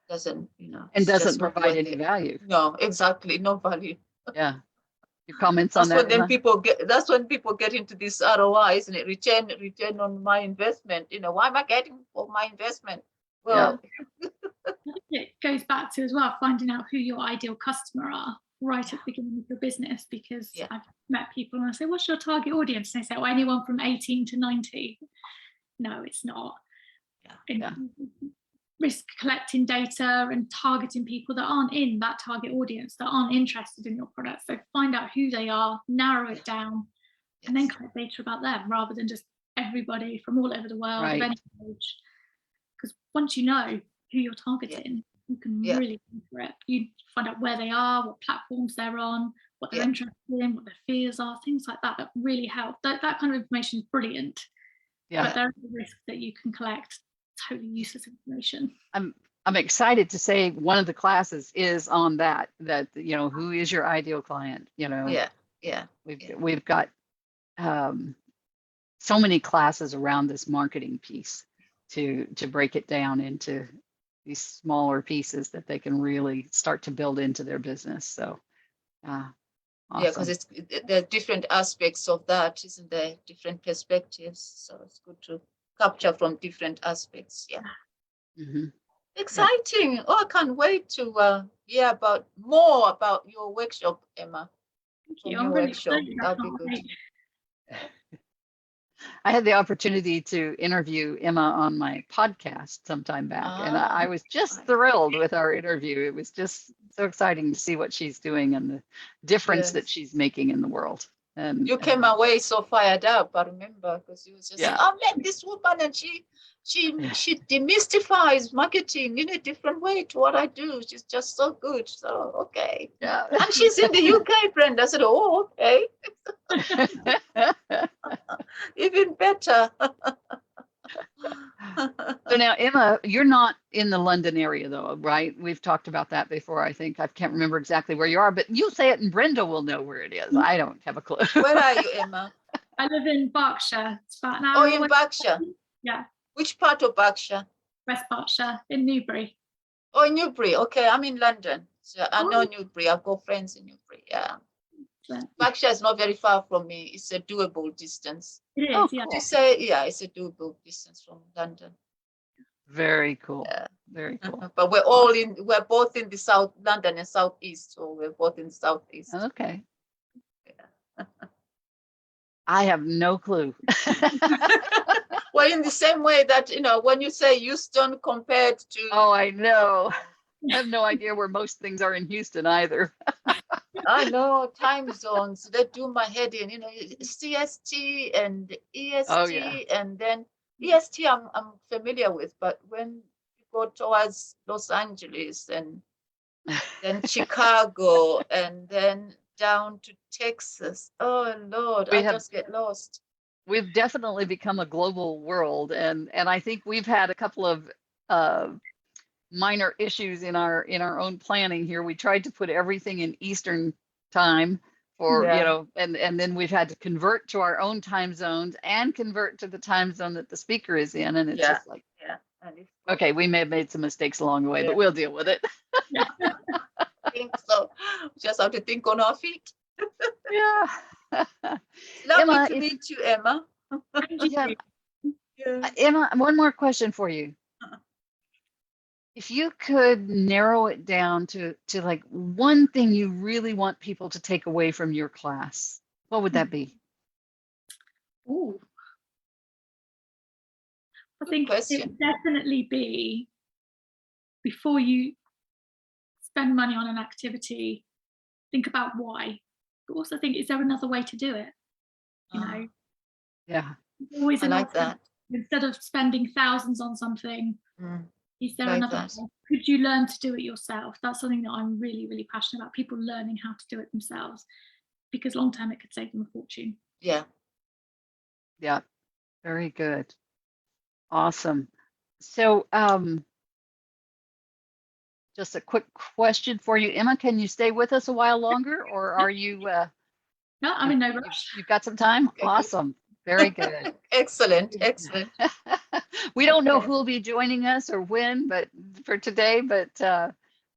doesn't, and doesn't provide any value. No, exactly. No value. Yeah. Your comments on that? That's when people get into this ROI, isn't it? Return on my investment. Why am I getting for my investment? Well, it goes back to as well finding out who your ideal customer are right at the beginning of your business, because I've met people and I say, what's your target audience? And they say, well, anyone from 18 to 90. No, it's not. Risk collecting data and targeting people that aren't in that target audience, that aren't interested in your product. So find out who they are, narrow it down, and then collect data about them, rather than just everybody from all over the world of any age. Because once you know who you're targeting, you can really go for it. You find out where they are, what platforms they're on, what they're interested in, what their fears are, things like that. That really help. That kind of information is brilliant. But there is a risk that you can collect totally useless information. I'm excited to say one of the classes is on that who is your ideal client. We've got so many classes around this marketing piece to break it down into these smaller pieces that they can really start to build into their business. So awesome. Because there are different aspects of that, isn't there? Different perspectives. So it's good to capture from different aspects. Exciting. I can't wait to hear more about your workshop, Emma. Thank you. I'm really excited. That'd be good. I had the opportunity to interview Emma on my podcast some time back, and I was just thrilled with our interview. It was just so exciting to see what she's doing and the difference that she's making in the world. And you came away so fired up, I remember, because you was just I met this woman and she demystifies marketing in a different way to what I do. She's just so good. So okay. Yeah. And she's in the UK, Brenda. I said, oh, okay. Even better. So now, Emma, you're not in the London area though, right? We've talked about that before, I think. I can't remember exactly where you are, but you say it and Brenda will know where it is. I don't have a clue. Where are you, Emma? I live in Berkshire. It's about an hour away. In Berkshire? Yeah. Which part of Berkshire? West Berkshire, in Newbury. Oh, in Newbury. Okay, I'm in London. So I know Newbury. I've got friends in Newbury. Yeah. Berkshire is not very far from me. It's a doable distance. It is, yeah. To say, it's a doable distance from London. Very cool. Very cool. But we're both in the South, London and Southeast. So we're both in the Southeast. Okay. I have no clue. Well, in the same way that, when you say Houston compared to... Oh, I know. I have no idea where most things are in Houston either. I know, time zones, they do my head in, CST and EST, and then EST I'm familiar with, but when go towards Los Angeles and then Chicago and then down to Texas. Oh Lord, I just get lost. We've definitely become a global world, and I think we've had a couple of minor issues in our own planning here. We tried to put everything in Eastern time for and then we've had to convert to our own time zones and convert to the time zone that the speaker is in, and it's just like okay, we may have made some mistakes along the way, but we'll deal with it. I think so. We just have to think on our feet. Yeah. Lovely Emma, to meet you, Emma. Emma, one more question for you. If you could narrow it down to like one thing you really want people to take away from your class, what would that be? Oh, I think it would definitely be, before you spend money on an activity, think about why. But also think, is there another way to do it? You know? Yeah. Always I like that. Instead of spending thousands on something, is there another way? Could you learn to do it yourself? That's something that I'm really, really passionate about, people learning how to do it themselves, because long term it could save them a fortune. Yeah. Yeah. Very good. Awesome. So just a quick question for you, Emma, can you stay with us a while longer, or are you no, I'm in no rush. You've got some time? Okay. Awesome. Very good. Excellent. We don't know who will be joining us or when, but for today, but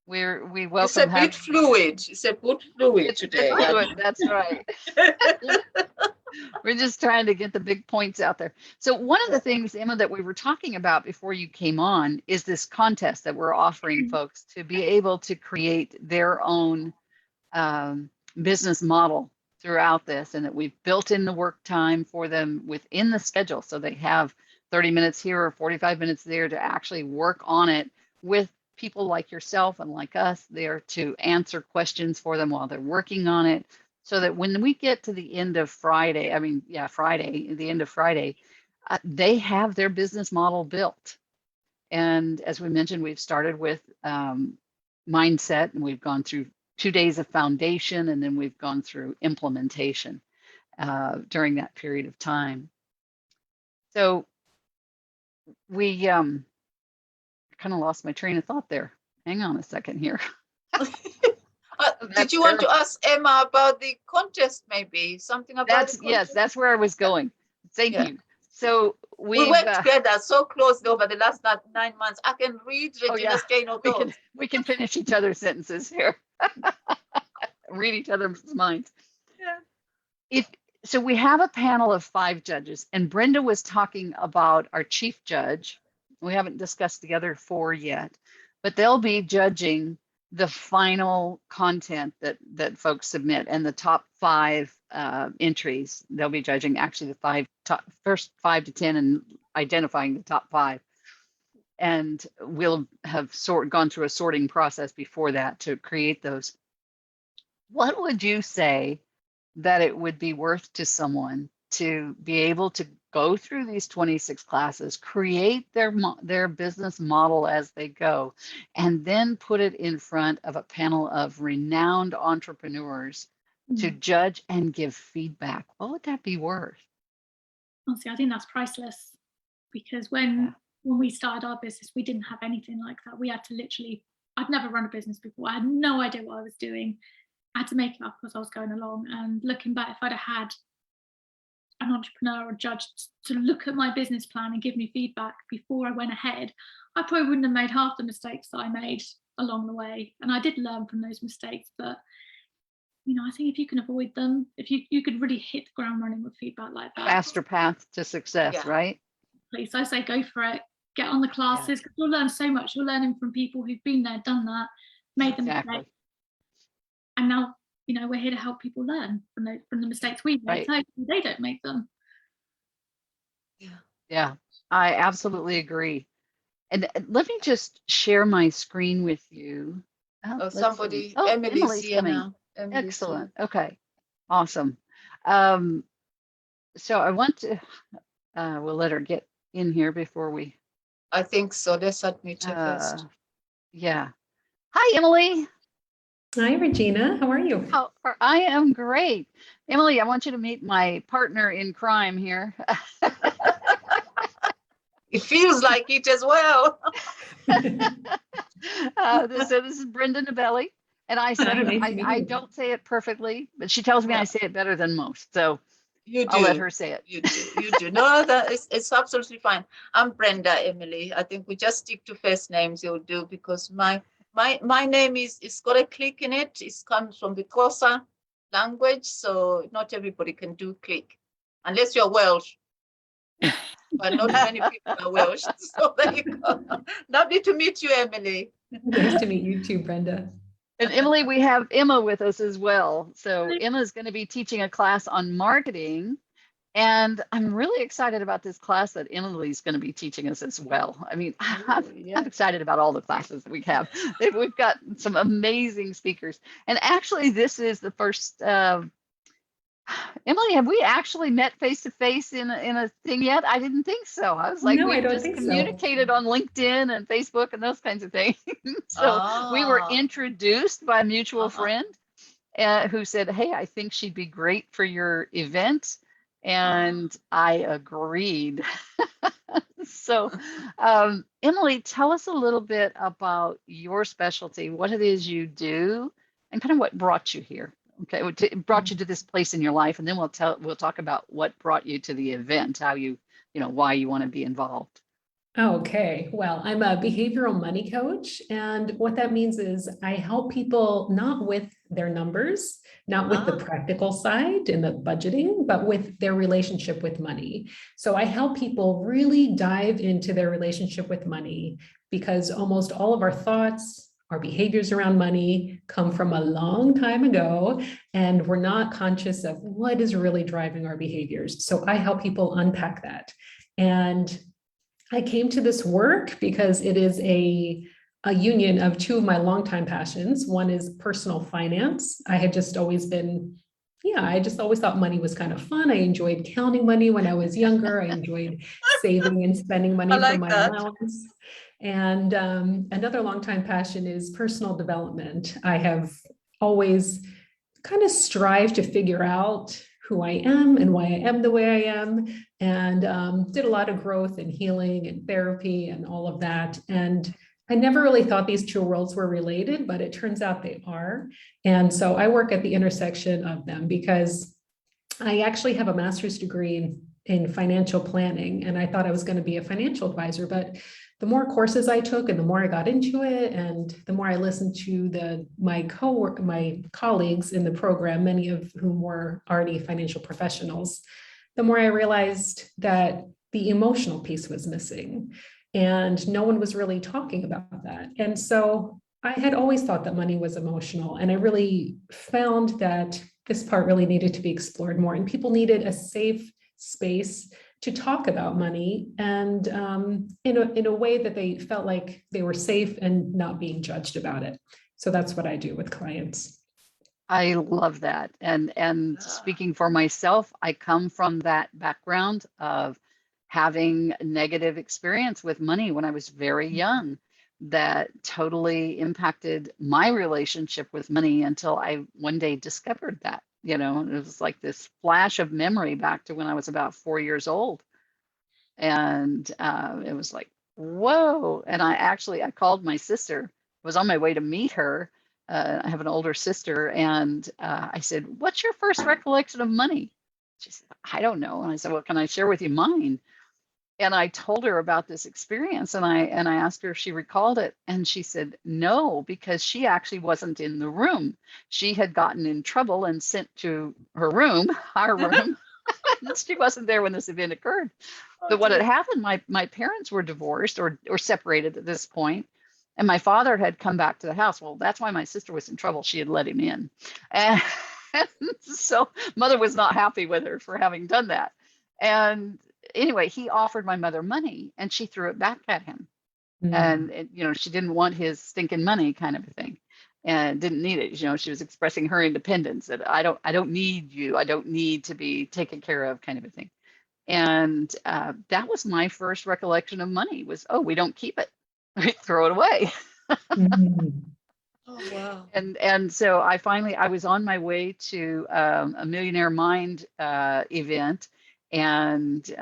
we welcome. It's a bit fluid. It's a bit fluid today. That's right. We're just trying to get the big points out there. So one of the things, Emma, that we were talking about before you came on is this contest that we're offering folks to be able to create their own business model throughout this, and that we've built in the work time for them within the schedule, so they have 30 minutes here or 45 minutes there to actually work on it with people like yourself and like us there to answer questions for them while they're working on it, so that when we get to the end of Friday, the end of Friday, they have their business model built. And as we mentioned, we've started with mindset, and we've gone through 2 days of foundation, and then we've gone through implementation during that period of time. So we kind of lost my train of thought there. Hang on a second here. Did you want to ask Emma about the contest, maybe? Something about the contest? Yes, that's where I was going. Thank you. So we worked together so closely over the last 9 months. I can read Regina's chain of thoughts. We can finish each other's sentences here. Read each other's minds. Yeah. So we have a panel of 5 judges, and Brenda was talking about our chief judge. We haven't discussed the other 4 yet, but they'll be judging the final content that folks submit, and the top 5 entries. They'll be judging actually the first 5 to 10 and identifying the top 5. And we'll have gone through a sorting process before that to create those. What would you say that it would be worth to someone to be able to go through these 26 classes, create their business model as they go, and then put it in front of a panel of renowned entrepreneurs to judge and give feedback? What would that be worth? Honestly, I think that's priceless, because when we started our business, we didn't have anything like that. We had to literally, I'd never run a business before. I had no idea what I was doing. I had to make it up as I was going along. And looking back, if I'd have had an entrepreneur or judge to look at my business plan and give me feedback before I went ahead, I probably wouldn't have made half the mistakes that I made along the way. And I did learn from those mistakes, but I think if you can avoid them, if you could really hit the ground running with feedback like that. Faster path to success, right? Please, I say go for it. Get on the classes, because you'll learn so much. You're learning from people who've been there, done that, made them mistakes. And now, we're here to help people learn from the mistakes we made, so they don't make them. Yeah, I absolutely agree. And let me just share my screen with you. Emily's here now. Excellent. Okay, awesome. So I want to, we'll let her get in here before we. I think so. Let's admit her first. Yeah. Hi, Emily. Hi, Regina. How are you? I am great. Emily, I want you to meet my partner in crime here. It feels like it as well. This is Brenda Nabelli. And I don't say it perfectly, but she tells me I say it better than most. So I'll let her say it. You do. No, it's absolutely fine. I'm Brenda, Emily. I think we just stick to first names. You'll do, because my name it's got a click in it. It comes from the Xhosa language, so not everybody can do click unless you're Welsh. But not many people are Welsh. So there you go. Lovely to meet you, Emily. Nice to meet you too, Brenda. And Emily, we have Emma with us as well. So Emma is going to be teaching a class on marketing. And I'm really excited about this class that Emily is going to be teaching us as well. I mean, I'm excited about all the classes that we have. We've got some amazing speakers. And actually, this is the first, Emily, have we actually met face-to-face in a thing yet? I didn't think so. I was like, we just communicated on LinkedIn and Facebook and those kinds of things. So we were introduced by a mutual friend who said, hey, I think she'd be great for your event. And I agreed. So, Emily, tell us a little bit about your specialty, what it is you do, and kind of what brought you here. Okay, it brought you to this place in your life, and then we'll talk about what brought you to the event, how why you want to be involved. Okay, well, I'm a behavioral money coach, and what that means is I help people not with their numbers, not with the practical side and the budgeting, but with their relationship with money. So I help people really dive into their relationship with money, because almost all of our thoughts, our behaviors around money come from a long time ago, and we're not conscious of what is really driving our behaviors. So I help people unpack that. And I came to this work because it is a union of two of my longtime passions. One is personal finance. I had just always been, I just always thought money was kind of fun. I enjoyed counting money when I was younger. I enjoyed saving and spending money from my allowance. And another longtime passion is personal development. I have always kind of strived to figure out who I am and why I am the way I am, and did a lot of growth and healing and therapy and all of that. And I never really thought these two worlds were related, but it turns out they are. And so I work at the intersection of them, because I actually have a master's degree in financial planning, and I thought I was going to be a financial advisor, but the more courses I took and the more I got into it, and the more I listened to my colleagues in the program, many of whom were already financial professionals, the more I realized that the emotional piece was missing, and no one was really talking about that. And so I had always thought that money was emotional, and I really found that this part really needed to be explored more, and people needed a safe space to talk about money, and in a way that they felt like they were safe and not being judged about it. So that's what I do with clients. I love that. And speaking for myself, I come from that background of having a negative experience with money when I was very young that totally impacted my relationship with money until I one day discovered that. It was like this flash of memory back to when I was about 4 years old. And it was like, whoa. And I called my sister. I was on my way to meet her. I have an older sister. And I said, what's your first recollection of money? She said, I don't know. And I said, well, can I share with you mine? And I told her about this experience, and I asked her if she recalled it, and she said no, because she actually wasn't in the room. She had gotten in trouble and sent to her room, our room. She wasn't there when this event occurred. But what had happened, my parents were divorced or separated at this point, and my father had come back to the house. Well, that's why my sister was in trouble. She had let him in, and so mother was not happy with her for having done that. And anyway, he offered my mother money, and she threw it back at him. And she didn't want his stinking money, kind of a thing, and didn't need it. She was expressing her independence, that I don't need you. I don't need to be taken care of, kind of a thing. And that was my first recollection of money was, oh, we don't keep it. We throw it away. Oh, wow. And so I was on my way to a Millionaire Mind event, and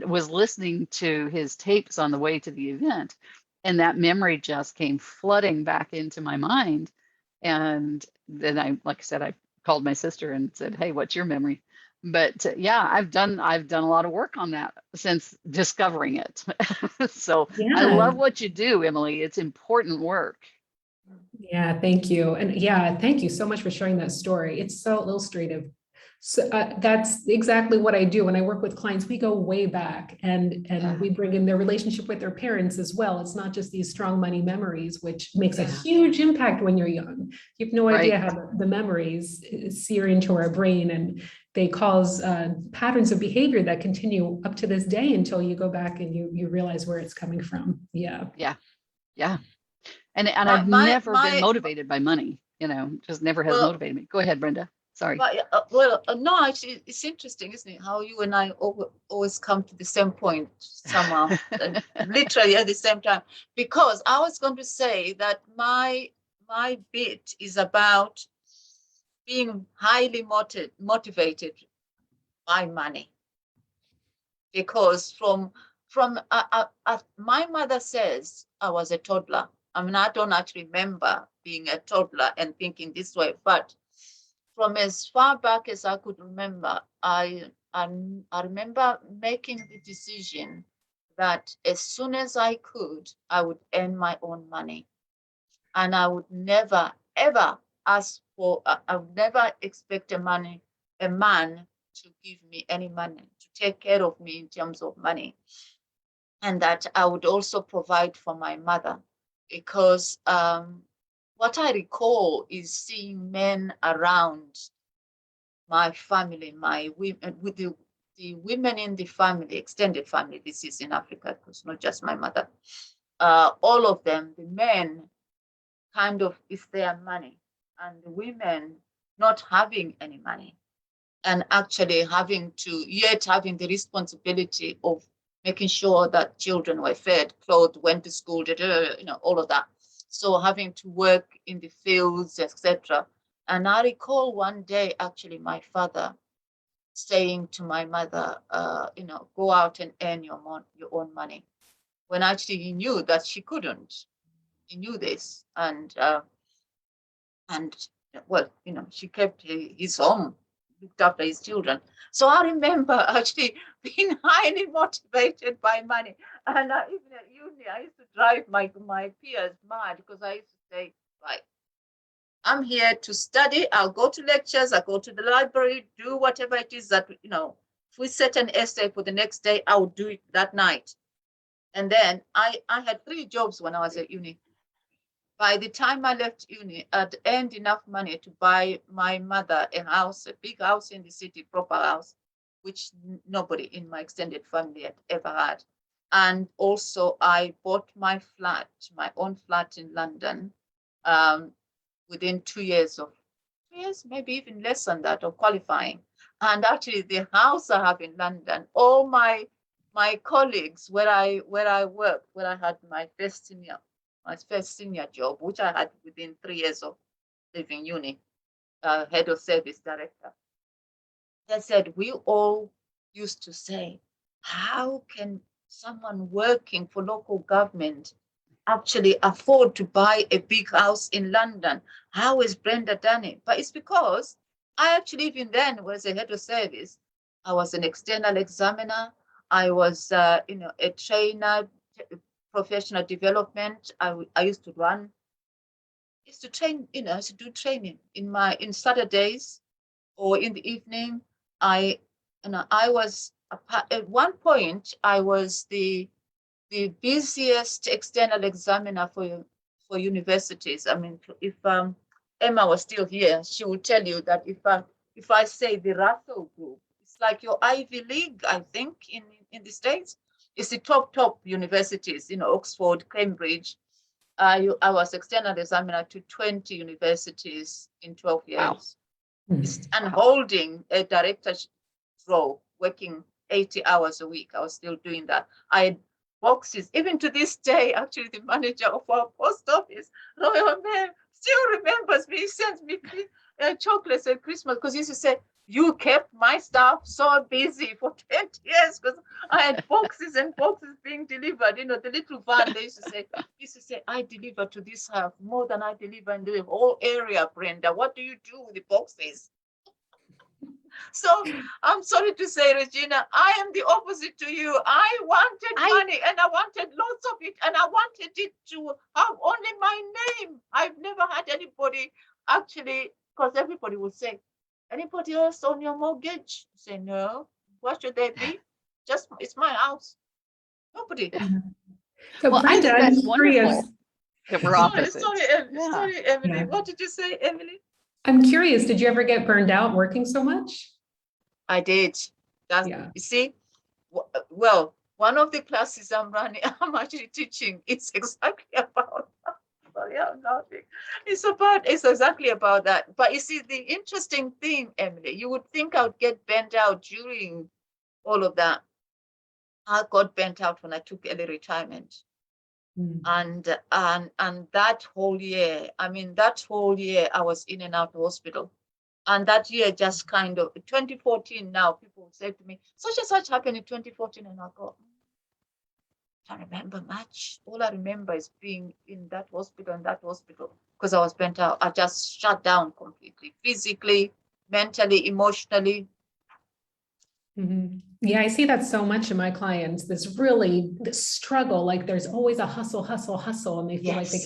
was listening to his tapes on the way to the event. And that memory just came flooding back into my mind. And then like I said, I called my sister and said, hey, what's your memory? But yeah, I've done a lot of work on that since discovering it. So I love what you do, Emily. It's important work. Yeah, thank you. And yeah, thank you so much for sharing that story. It's so illustrative. So that's exactly what I do when I work with clients. We go way back and we bring in their relationship with their parents as well. It's not just these strong money memories, which makes a huge impact when you're young. You have no idea how the memories sear into our brain, and they cause patterns of behavior that continue up to this day until you go back and you realize where it's coming from. Yeah. And I've never been motivated by money, just never has motivated me. Go ahead, Brenda. Sorry. No, actually, it's interesting, isn't it? How you and I always come to the same point somehow, literally at the same time. Because I was going to say that my bit is about being highly motivated by money. Because from my mother says I was a toddler. I mean, I don't actually remember being a toddler and thinking this way, but from as far back as I could remember, I remember making the decision that as soon as I could, I would earn my own money. And I would never, ever ask for, I would never expect a man to give me any money, to take care of me in terms of money. And that I would also provide for my mother, because what I recall is seeing men around my family, my women, with the women in the family, extended family. This is in Africa, because not just my mother. All of them, the men, kind of, it's their money, and the women not having any money, and actually having the responsibility of making sure that children were fed, clothed, went to school, all of that. So having to work in the fields, etc. And I recall one day, actually, my father saying to my mother, go out and earn your own money, when actually he knew that she couldn't. He knew this, and she kept his home, looked after his children. So I remember actually being highly motivated by money. And even at uni, I used to drive my peers mad, because I used to say, right, I'm here to study. I'll go to lectures. I'll go to the library, do whatever it is that, if we set an essay for the next day, I would do it that night. And then I had 3 jobs when I was at uni. By the time I left uni, I'd earned enough money to buy my mother a house, a big house in the city, proper house, which nobody in my extended family had ever had. And also I bought my own flat in London, within 2 years, maybe even less than that, of qualifying. And actually the house I have in London, all my colleagues where I worked, where I had my first senior job, which I had within 3 years of leaving uni, head of service director. They said, we all used to say, how can someone working for local government actually afford to buy a big house in London? How has Brenda done it? But it's because I actually, even then, was a head of service. I was an external examiner. I was, a trainer, professional development. I used to train, to do training in Saturdays or in the evening. I was at one point, I was the busiest external examiner for universities. I mean, if Emma was still here, she would tell you that if I say the Russell Group, it's like your Ivy League, I think, in the States. It's the top universities, Oxford, Cambridge. I was external examiner to 20 universities in 12 years. Wow. And holding a directorship role, working 80 hours a week. I was still doing that. I had boxes. Even to this day, actually, the manager of our post office, Royal Mail, still remembers me. He sends me chocolates at Christmas because he used to say, you kept my staff so busy for 20 years because I had boxes and boxes being delivered. You know, the little van, they used to say, I deliver to this house more than I deliver in the whole area, Brenda. What do you do with the boxes? So I'm sorry to say, Regina, I am the opposite to you. I wanted money and I wanted lots of it and I wanted it to have only my name. I've never had anybody actually, because everybody would say, anybody else on your mortgage? I say, no. What should they be? Just, it's my house. Nobody. So well, Brenda, I think that's I'm curious. wonderful that we're opposites. Sorry, Emily. Yeah. What did you say, Emily? I'm curious, did you ever get burned out working so much? I did. You see, well, one of the classes I'm running, I'm actually teaching, it's exactly about that. Sorry, I'm laughing. It's exactly about that. But you see, the interesting thing, Emily, you would think I would get burnt out during all of that. I got burnt out when I took early retirement. And that whole year, I was in and out of hospital. And that year just kind of, 2014 now, people say to me, such and such happened in 2014. And I go, I don't remember much. All I remember is being in that hospital because I was burnt out. I just shut down completely, physically, mentally, emotionally. Mm-hmm. Yeah, I see that so much in my clients, this struggle, like there's always a hustle, and they feel like they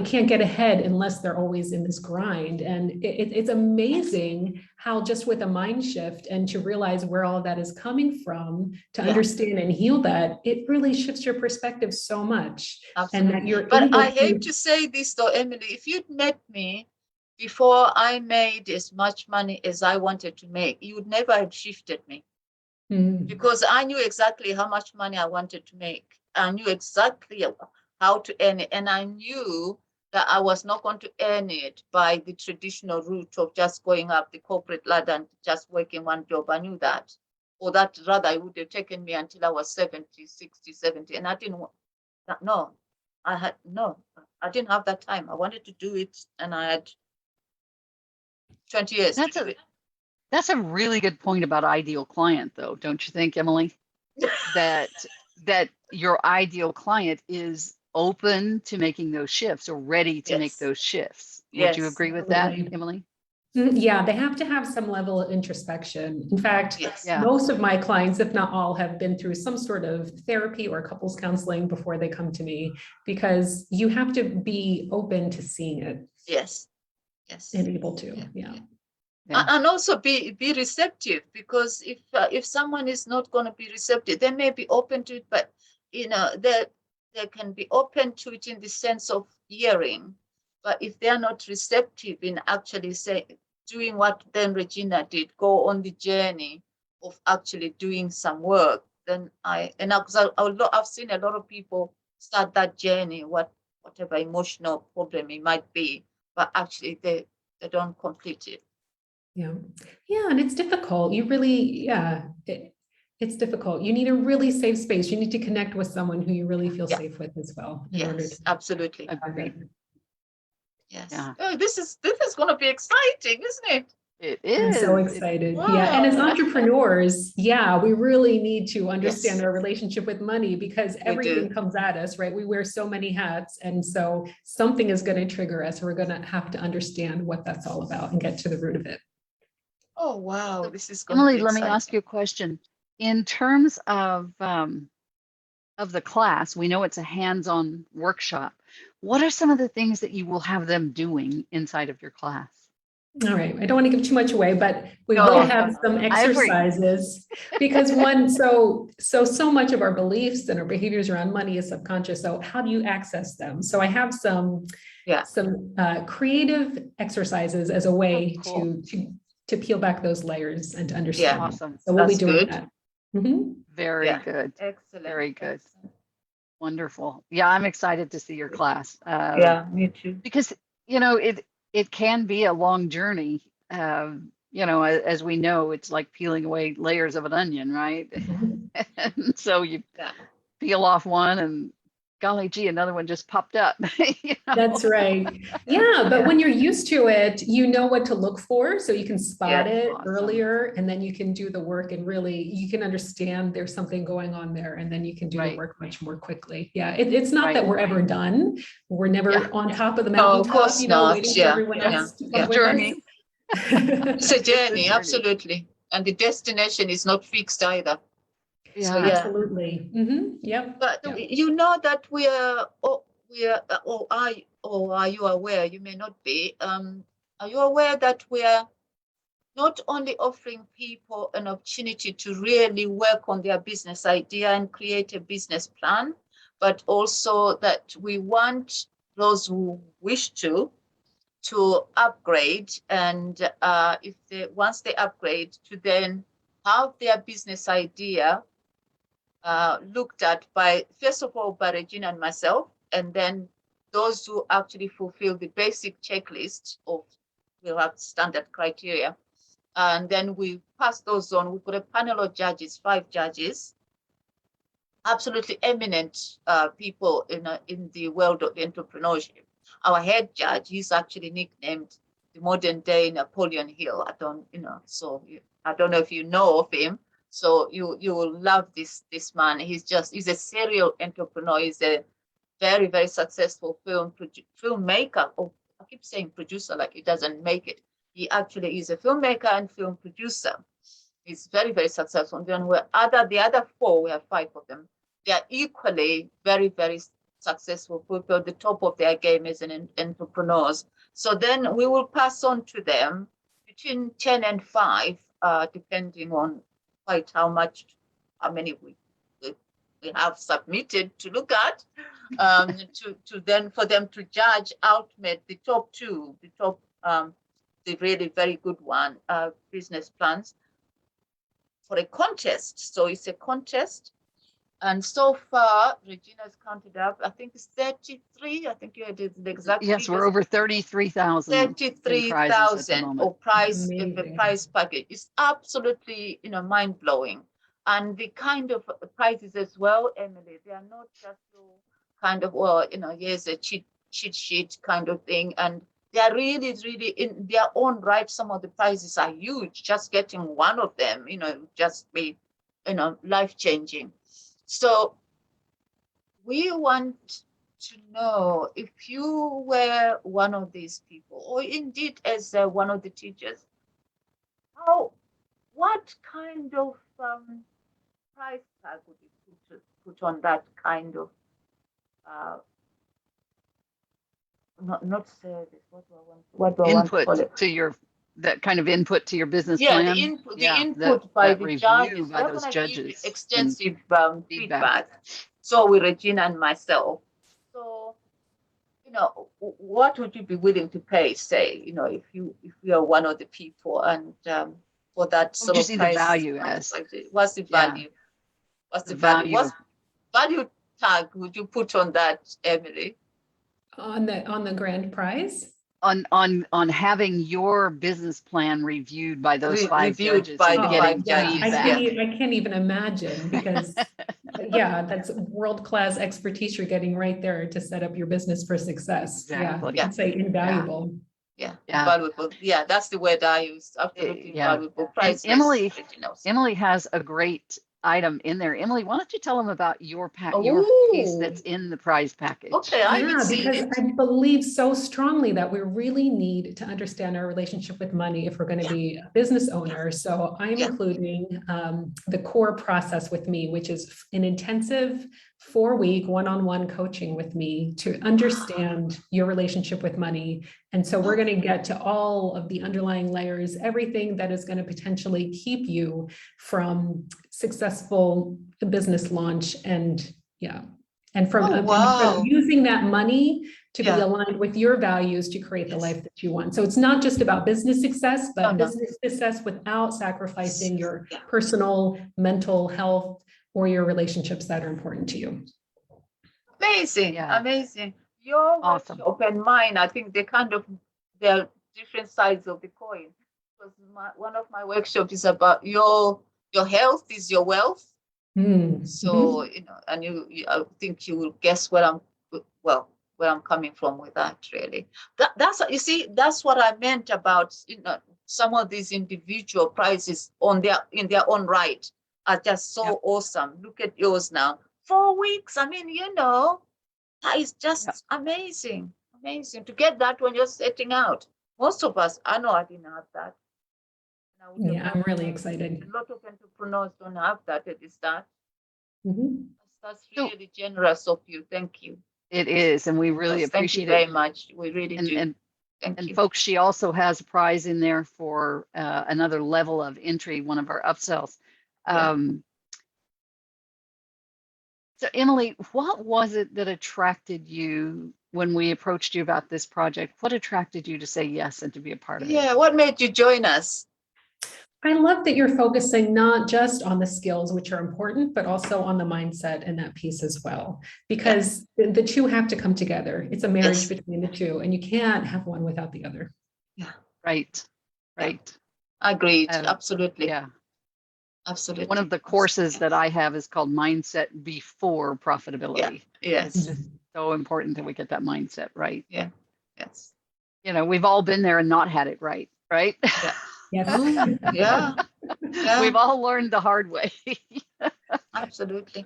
can't get ahead unless they're always in this grind. And it's amazing how just with a mind shift and to realize where all of that is coming from, to understand and heal that, it really shifts your perspective so much. Absolutely. And that you're but I hate to say this though, Emily, if you'd met me before I made as much money as I wanted to make, you would never have shifted me. Because I knew exactly how much money I wanted to make. I knew exactly how to earn it. And I knew that I was not going to earn it by the traditional route of just going up the corporate ladder and just working one job. I knew that. Or that rather it would have taken me until I was 70, 60, 70. And I didn't want that. No, I didn't have that time. I wanted to do it and I had 20 years to do it. That's a really good point about ideal client, though, don't you think, Emily? that your ideal client is open to making those shifts or ready to make those shifts. Would you agree with that, Emily? Yeah, they have to have some level of introspection. In fact, most of my clients, if not all, have been through some sort of therapy or couples counseling before they come to me, because you have to be open to seeing it. Yes. And able to, And also be receptive, because if someone is not going to be receptive, they may be open to it, but they can be open to it in the sense of hearing. But if they are not receptive in actually doing what then Regina did, go on the journey of actually doing some work, then I've seen a lot of people start that journey, whatever emotional problem it might be, but actually they don't complete it. Yeah, and it's difficult. You really, it's difficult. You need a really safe space. You need to connect with someone who you really feel safe with as well. Yes, absolutely. Agreed. Yes. Yeah. Oh, this is going to be exciting, isn't it? It is. I'm so excited. Yeah. And as entrepreneurs, we really need to understand our relationship with money, because everything comes at us, right? We wear so many hats. And so something is going to trigger us. We're going to have to understand what that's all about and get to the root of it. Oh, wow. This is going Emily, to be exciting. Let me ask you a question. In terms of the class, we know it's a hands-on workshop. What are some of the things that you will have them doing inside of your class? All right. I don't want to give too much away, but we will have some exercises, because so much of our beliefs and our behaviors around money is subconscious. So how do you access them? So I have some creative exercises as a way to peel back those layers and to understand. Awesome. So we'll be doing that. Very good. Excellent. Very good. Excellent. Wonderful. Yeah, I'm excited to see your class. Me too. Because, it can be a long journey as we know, it's like peeling away layers of an onion, right? And so you peel off one and golly gee, another one just popped up. That's right. Yeah, but when you're used to it, you know what to look for, so you can spot it earlier, and then you can do the work, and really you can understand there's something going on there, and then you can do the work much more quickly. Yeah, it's not that we're ever done. We're never on top of the mountain. No, of course not. Waiting for everyone else to come with journey. us. It's a journey, absolutely, and the destination is not fixed either. Yeah, So, absolutely. Yep. But you know that are you aware? You may not be. Are you aware that we are not only offering people an opportunity to really work on their business idea and create a business plan, but also that we want those who wish to upgrade, and once they upgrade, to then have their business idea looked at by, first of all, by Regina and myself, and then those who actually fulfill the basic checklist of, we'll have standard criteria, and then we pass those on. We've got a panel of judges, 5 judges, absolutely eminent people in the world of entrepreneurship. Our head judge, he's actually nicknamed the modern day Napoleon Hill. I don't know if you know of him. So you will love this man. He's a serial entrepreneur. He's a very, very successful filmmaker. Oh, I keep saying producer like he doesn't make it. He actually is a filmmaker and film producer. He's very, very successful. And then the other 4, we have 5 of them. They are equally very, very successful people at the top of their game as entrepreneurs. So then we will pass on to them between 10 and 5, depending on quite how many we have submitted to look at, to then for them to judge ultimate the top 2, the really very good one, business plans for a contest. So it's a contest. And so far, Regina's counted up, I think it's 33. I think you had the exact Yes, figures. we're over 33,000. 33,000 of prize package. It's absolutely, mind-blowing. And the kind of prizes as well, Emily, they are not just kind of, here's a cheat sheet kind of thing. And they are really, really in their own right. Some of the prizes are huge. Just getting one of them, just be, life-changing. So we want to know, if you were one of these people, or indeed as one of the teachers, what kind of price tag would you put on that kind of not service? What do I want to call it? That kind of input to your business plan. The input by the judges. By those judges. Extensive feedback. So with Regina and myself. So, what would you be willing to pay, say, if you are one of the people, and for that sort of price? The value as? What's the value? What's the value? What value tag would you put on that, Emily? On the grand prize? On having your business plan reviewed by those 5 judges. I can't even imagine, because that's world-class expertise you're getting right there to set up your business for success. Exactly. I'd say invaluable. Valuable. Yeah, that's the word I use. Absolutely valuable. Priceless. Emily has a great item in there. Emily, why don't you tell them about your piece that's in the prize package? Okay, because I believe so strongly that we really need to understand our relationship with money if we're going to be a business owner. So I'm including the core process with me, which is an intensive 4-week one-on-one coaching with me to understand your relationship with money. And so we're going to get to all of the underlying layers, everything that is going to potentially keep you from successful business launch and from using that money to be aligned with your values to create the life that you want. So it's not just about business success, but business success without sacrificing your personal, mental health, or your relationships that are important to you. Amazing. Your workshop and mine, I think they're different sides of the coin. Because one of my workshops is about your health is your wealth. So and I think you will guess where I'm coming from with that. Really, that's you see, that's what I meant about some of these individual prizes in their own right are just so awesome. Look at yours now, 4 weeks. I mean, that is just amazing to get that when you're setting out. Most of us, I know I didn't have that. Yeah, I'm really excited. A lot of entrepreneurs don't have that at the start. That's really generous of you. Thank you. It is, and we really appreciate it. Thank you very much. We really do. Thank you. Folks, she also has a prize in there for another level of entry, one of our upsells. So Emily, what was it that attracted you when we approached you about this project? What attracted you to say yes and to be a part of it? Yeah, what made you join us? I love that you're focusing not just on the skills, which are important, but also on the mindset and that piece as well, because the two have to come together. It's a marriage between the two, and you can't have one without the other. Yeah, right. Agreed. Absolutely. Yeah. Absolutely. One of the courses that I have is called Mindset Before Profitability. Yes. It's just so important that we get that mindset right. Yeah. Yes. We've all been there and not had it right? Yeah. Yes. Yeah. We've all learned the hard way. Absolutely.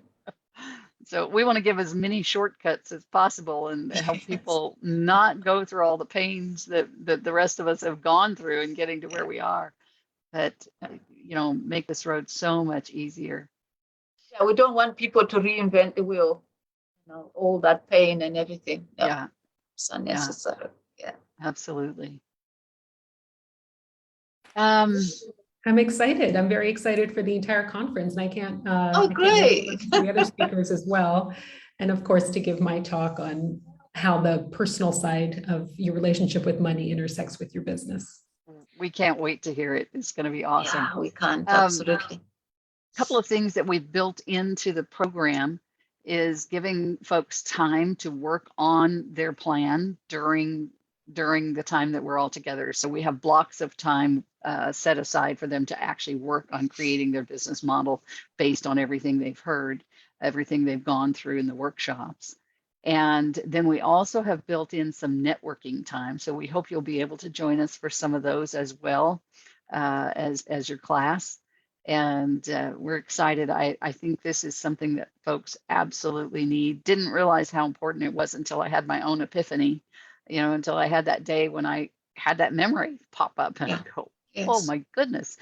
So we want to give as many shortcuts as possible and help people not go through all the pains that the rest of us have gone through in getting to where we are. But, make this road so much easier. Yeah, we don't want people to reinvent the wheel, all that pain and everything. No, Yeah. it's unnecessary. Yeah. Absolutely. I'm excited. I'm very excited for the entire conference, and I can't. Great! The other speakers as well, and of course to give my talk on how the personal side of your relationship with money intersects with your business. We can't wait to hear it. It's going to be awesome. Yeah, we can't. Absolutely. A couple of things that we've built into the program is giving folks time to work on their plan during the time that we're all together. So we have blocks of time set aside for them to actually work on creating their business model based on everything they've heard, everything they've gone through in the workshops. And then we also have built in some networking time. So we hope you'll be able to join us for some of those as well as your class. And we're excited. I think this is something that folks absolutely need. Didn't realize how important it was until I had my own epiphany, until I had that day when I had that memory pop up and I go, oh my goodness.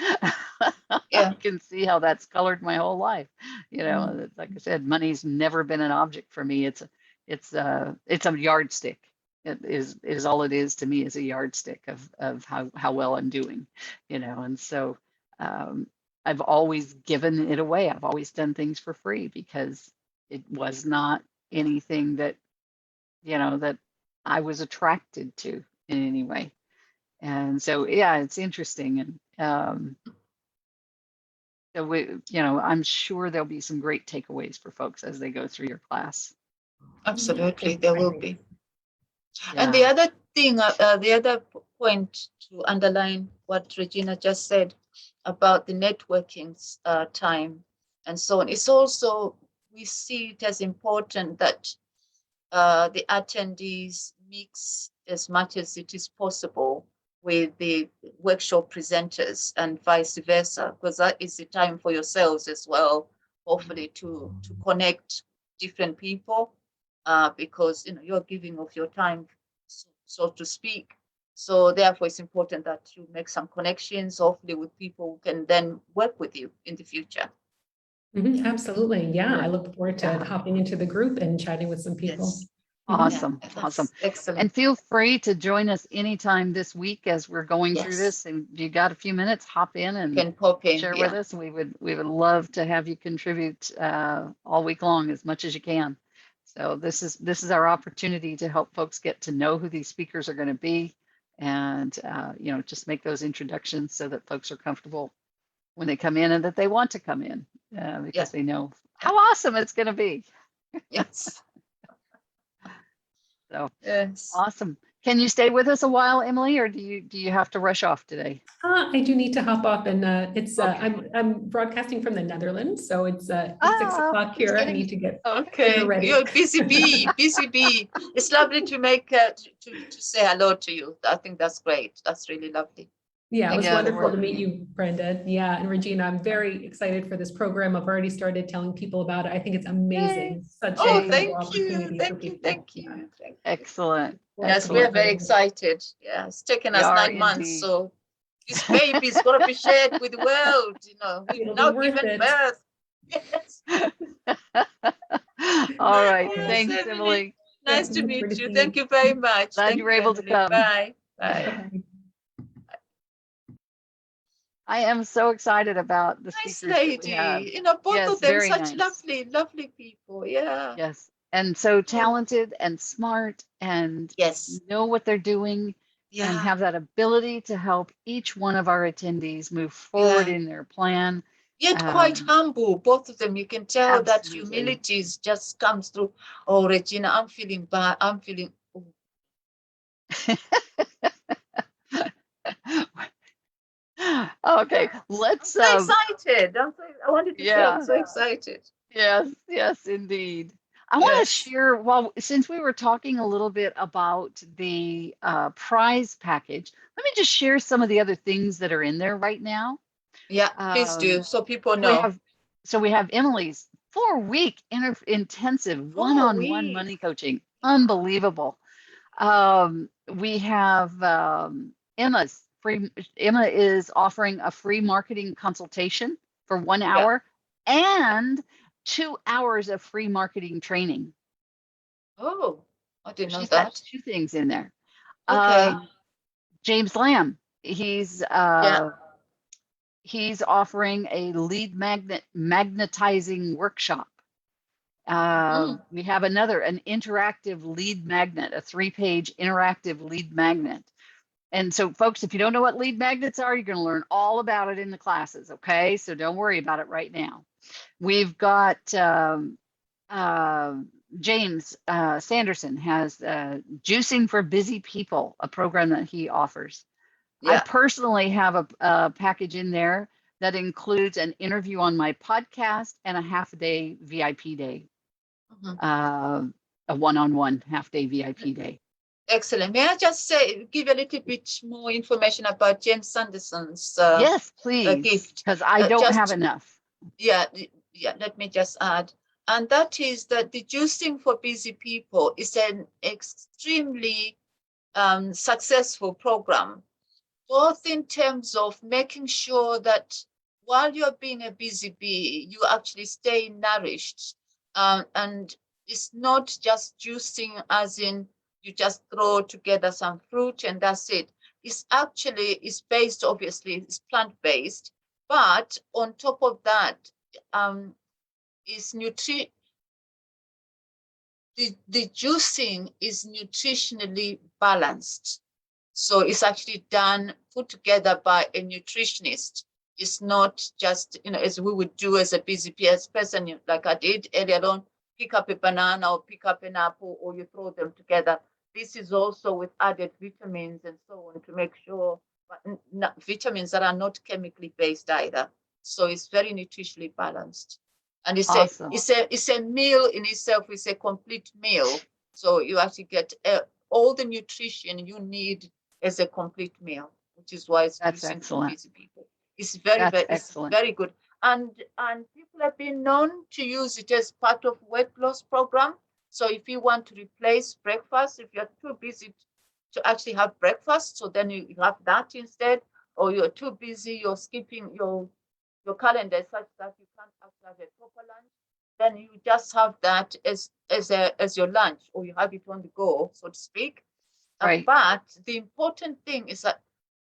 I can see how that's colored my whole life. Like I said, money's never been an object for me. It's a yardstick. It is all it is to me, is a yardstick of how well I'm doing, and so I've always given it away. I've always done things for free because it was not anything that that I was attracted to in any way. And so it's interesting. And so I'm sure there'll be some great takeaways for folks as they go through your class. Absolutely, there will be. Yeah. And the other thing, the other point to underline what Regina just said about the networking time and so on, it's also, we see it as important that the attendees mix as much as it is possible with the workshop presenters and vice versa, because that is the time for yourselves as well, hopefully to connect different people. Because you're giving of your time, so to speak. So therefore, it's important that you make some connections, hopefully with people who can then work with you in the future. Absolutely. Yeah, I look forward to hopping into the group and chatting with some people. Yes. Awesome. Awesome. Excellent. And feel free to join us anytime this week as we're going through this. And if you got a few minutes, hop in and share with us. We would love to have you contribute all week long as much as you can. So this is our opportunity to help folks get to know who these speakers are going to be, and just make those introductions so that folks are comfortable when they come in and that they want to come in because they know how awesome it's going to be. Yes. So awesome. Can you stay with us a while, Emily, or do you have to rush off today? I do need to hop off, and it's Okay. I'm broadcasting from the Netherlands, so it's 6 o'clock here. I need to get ready. You're busy bee, busy bee. It's lovely to make to say hello to you. I think that's great. That's really lovely. Yeah, it was Yeah, wonderful to meet you, Brenda. Yeah, and Regina, I'm very excited for this program. I've already started telling people about it. I think it's amazing. Such an incredible opportunity for people. Thank you. Excellent. Yes, we are very excited. Yeah, it's taken us 9 months, so this baby is going to be shared with the world. You know, we've now given birth. Yes. All right. Yes, Thanks, Emily. Emily. Nice to meet you. Thank you very much. Glad you were able to come. Bye. Bye. I am so excited about the Nice speakers lady. that we have. You know, both of them such nice. lovely people. Yeah. Yes. And so talented and smart and know what they're doing and have that ability to help each one of our attendees move forward in their plan. Yet quite humble, both of them. You can tell that humility just comes through. Oh, Regina, I'm feeling bad. I'm feeling. Okay, let's. I'm so excited. I wanted to say I'm so excited. Yes, indeed. I want to share, since we were talking a little bit about the prize package, let me just share some of the other things that are in there right now. Yeah, please do, so people know. We have Emily's 4-week intensive one-on-one money coaching. Unbelievable. We have Emma's free. Emma is offering a free marketing consultation for 1 hour and 2 hours of free marketing training. Oh, I didn't know She's that. got 2 things in there. Okay. James Lamb, he's offering a lead magnetizing workshop. We have an interactive lead magnet, a 3-page interactive lead magnet. And so folks, if you don't know what lead magnets are, you're going to learn all about it in the classes. Okay. So don't worry about it right now. We've got James Sanderson has Juicing for Busy People, a program that he offers. I personally have a package in there that includes an interview on my podcast and a half-day VIP day, a one-on-one half-day VIP day. Excellent. May I just give a little bit more information about James Sanderson's yes, please, gift? Because I don't have enough. Yeah. Let me just add, and that is that the Juicing for Busy People is an extremely successful program, both in terms of making sure that while you're being a busy bee, you actually stay nourished, and it's not just juicing as in you just throw together some fruit and that's it. It's based, obviously, it's plant-based, but on top of that, the juicing is nutritionally balanced. So it's actually put together by a nutritionist. It's not just, as we would do as a busy person, like I did earlier on, pick up a banana or pick up an apple, or you throw them together. This is also with added vitamins and so on to make sure, vitamins that are not chemically based either. So it's very nutritionally balanced. And it's awesome. It's a meal in itself. It's a complete meal. So you actually get all the nutrition you need as a complete meal, which is why it's excellent for busy people. It's very good. And people have been known to use it as part of weight loss program. So if you want to replace breakfast, if you're too busy to actually have breakfast, so then you have that instead, or you're too busy, you're skipping your calendar such that you can't actually have a proper lunch, then you just have that as your lunch, or you have it on the go, so to speak. Right. But the important thing is that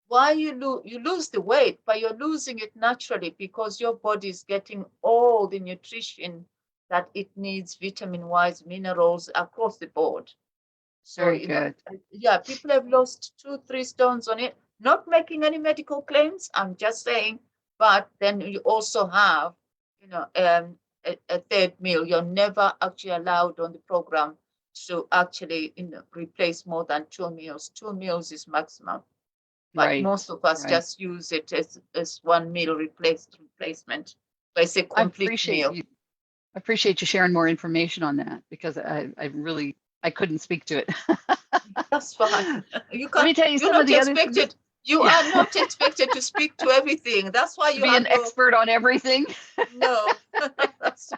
while you lose the weight, but you're losing it naturally because your body is getting all the nutrition that it needs, vitamin-wise, minerals across the board. So very good. People have lost 2-3 stones on it. Not making any medical claims, I'm just saying. But then you also have, a third meal. You're never actually allowed on the program to actually replace more than 2 meals. 2 meals is maximum, but most of us just use it as 1 meal replacement. But it's a complete meal. I appreciate you sharing more information on that, because I couldn't speak to it. That's fine. You can't. Let me tell you some of the other things. You are not expected to speak to everything. That's why you be an expert on everything. No, that's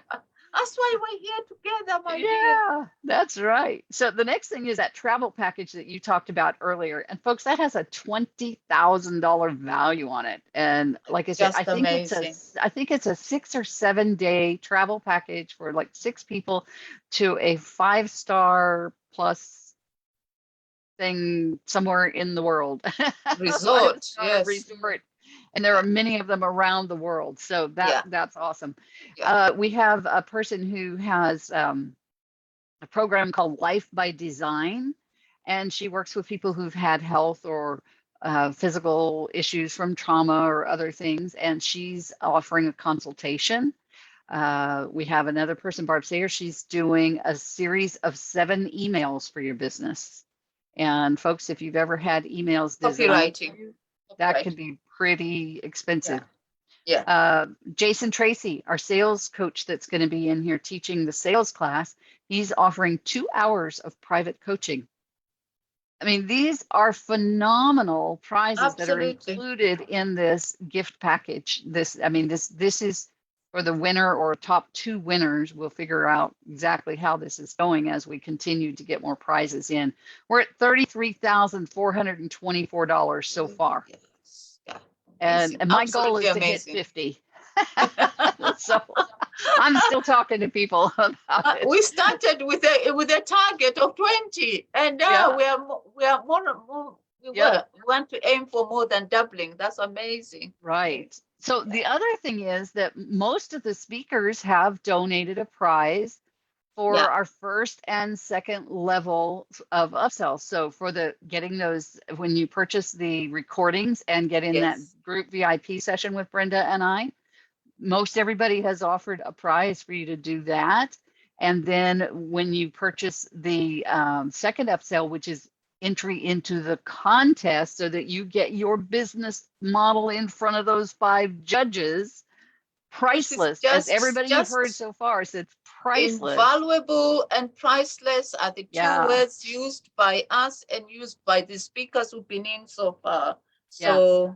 why we're here together, my dear. Yeah, that's right. So the next thing is that travel package that you talked about earlier. And folks, that has a $20,000 value on it. And like I said, I think it's a 6 or 7 day travel package for like 6 people to a 5-star plus thing somewhere in the world. Resort, yes. Resort. And there are many of them around the world. So that's awesome. Yeah. We have a person who has a program called Life by Design, and she works with people who've had health or physical issues from trauma or other things, and she's offering a consultation. We have another person, Barb Sayer. She's doing a series of 7 emails for your business. And folks, if you've ever had emails designed, that can be pretty expensive. Yeah. Jason Tracy, our sales coach that's going to be in here teaching the sales class, he's offering 2 hours of private coaching. I mean, these are phenomenal prizes that are included in this gift package. This is for the winner or top 2 winners. We'll figure out exactly how this is going as we continue to get more prizes in. We're at $33,424 so far. Yeah. And my goal is to hit 50. So I'm still talking to people about it. We started with a target of 20, and now we are more. We want to aim for more than doubling. That's amazing. Right. So the other thing is that most of the speakers have donated a prize for our first and second level of upsell. So for getting those, when you purchase the recordings and get in that group VIP session with Brenda and I, most everybody has offered a prize for you to do that. And then when you purchase the second upsell, which is entry into the contest so that you get your business model in front of those 5 judges, priceless. As everybody you've heard so far said, priceless. Invaluable and priceless are the 2 words used by us and used by the speakers who've been in so far. So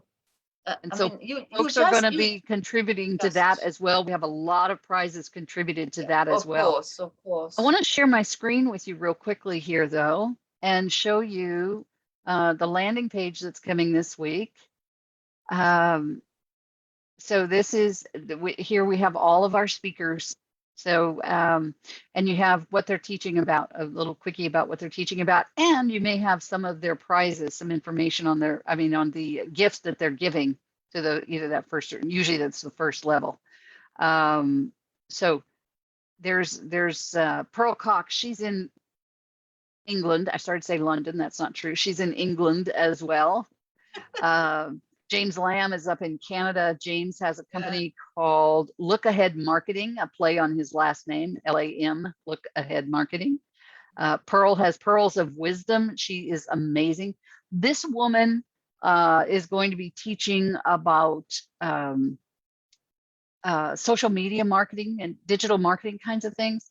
folks are going to be contributing to that as well. We have a lot of prizes contributed to that as well. Of course. I want to share my screen with you real quickly here, though, and show you the landing page that's coming this week. So this is, here we have all of our speakers. So, and you have what they're teaching about, a little quickie about what they're teaching about, and you may have some of their prizes, some information on on the gifts that they're giving to either that first, or usually that's the first level. So there's Pearl Cox. She's in England. I started to say London. That's not true. She's in England as well. James Lamb is up in Canada. James has a company called Look Ahead Marketing, a play on his last name, L-A-M, Look Ahead Marketing. Pearl has Pearls of Wisdom. She is amazing. This woman is going to be teaching about social media marketing and digital marketing kinds of things.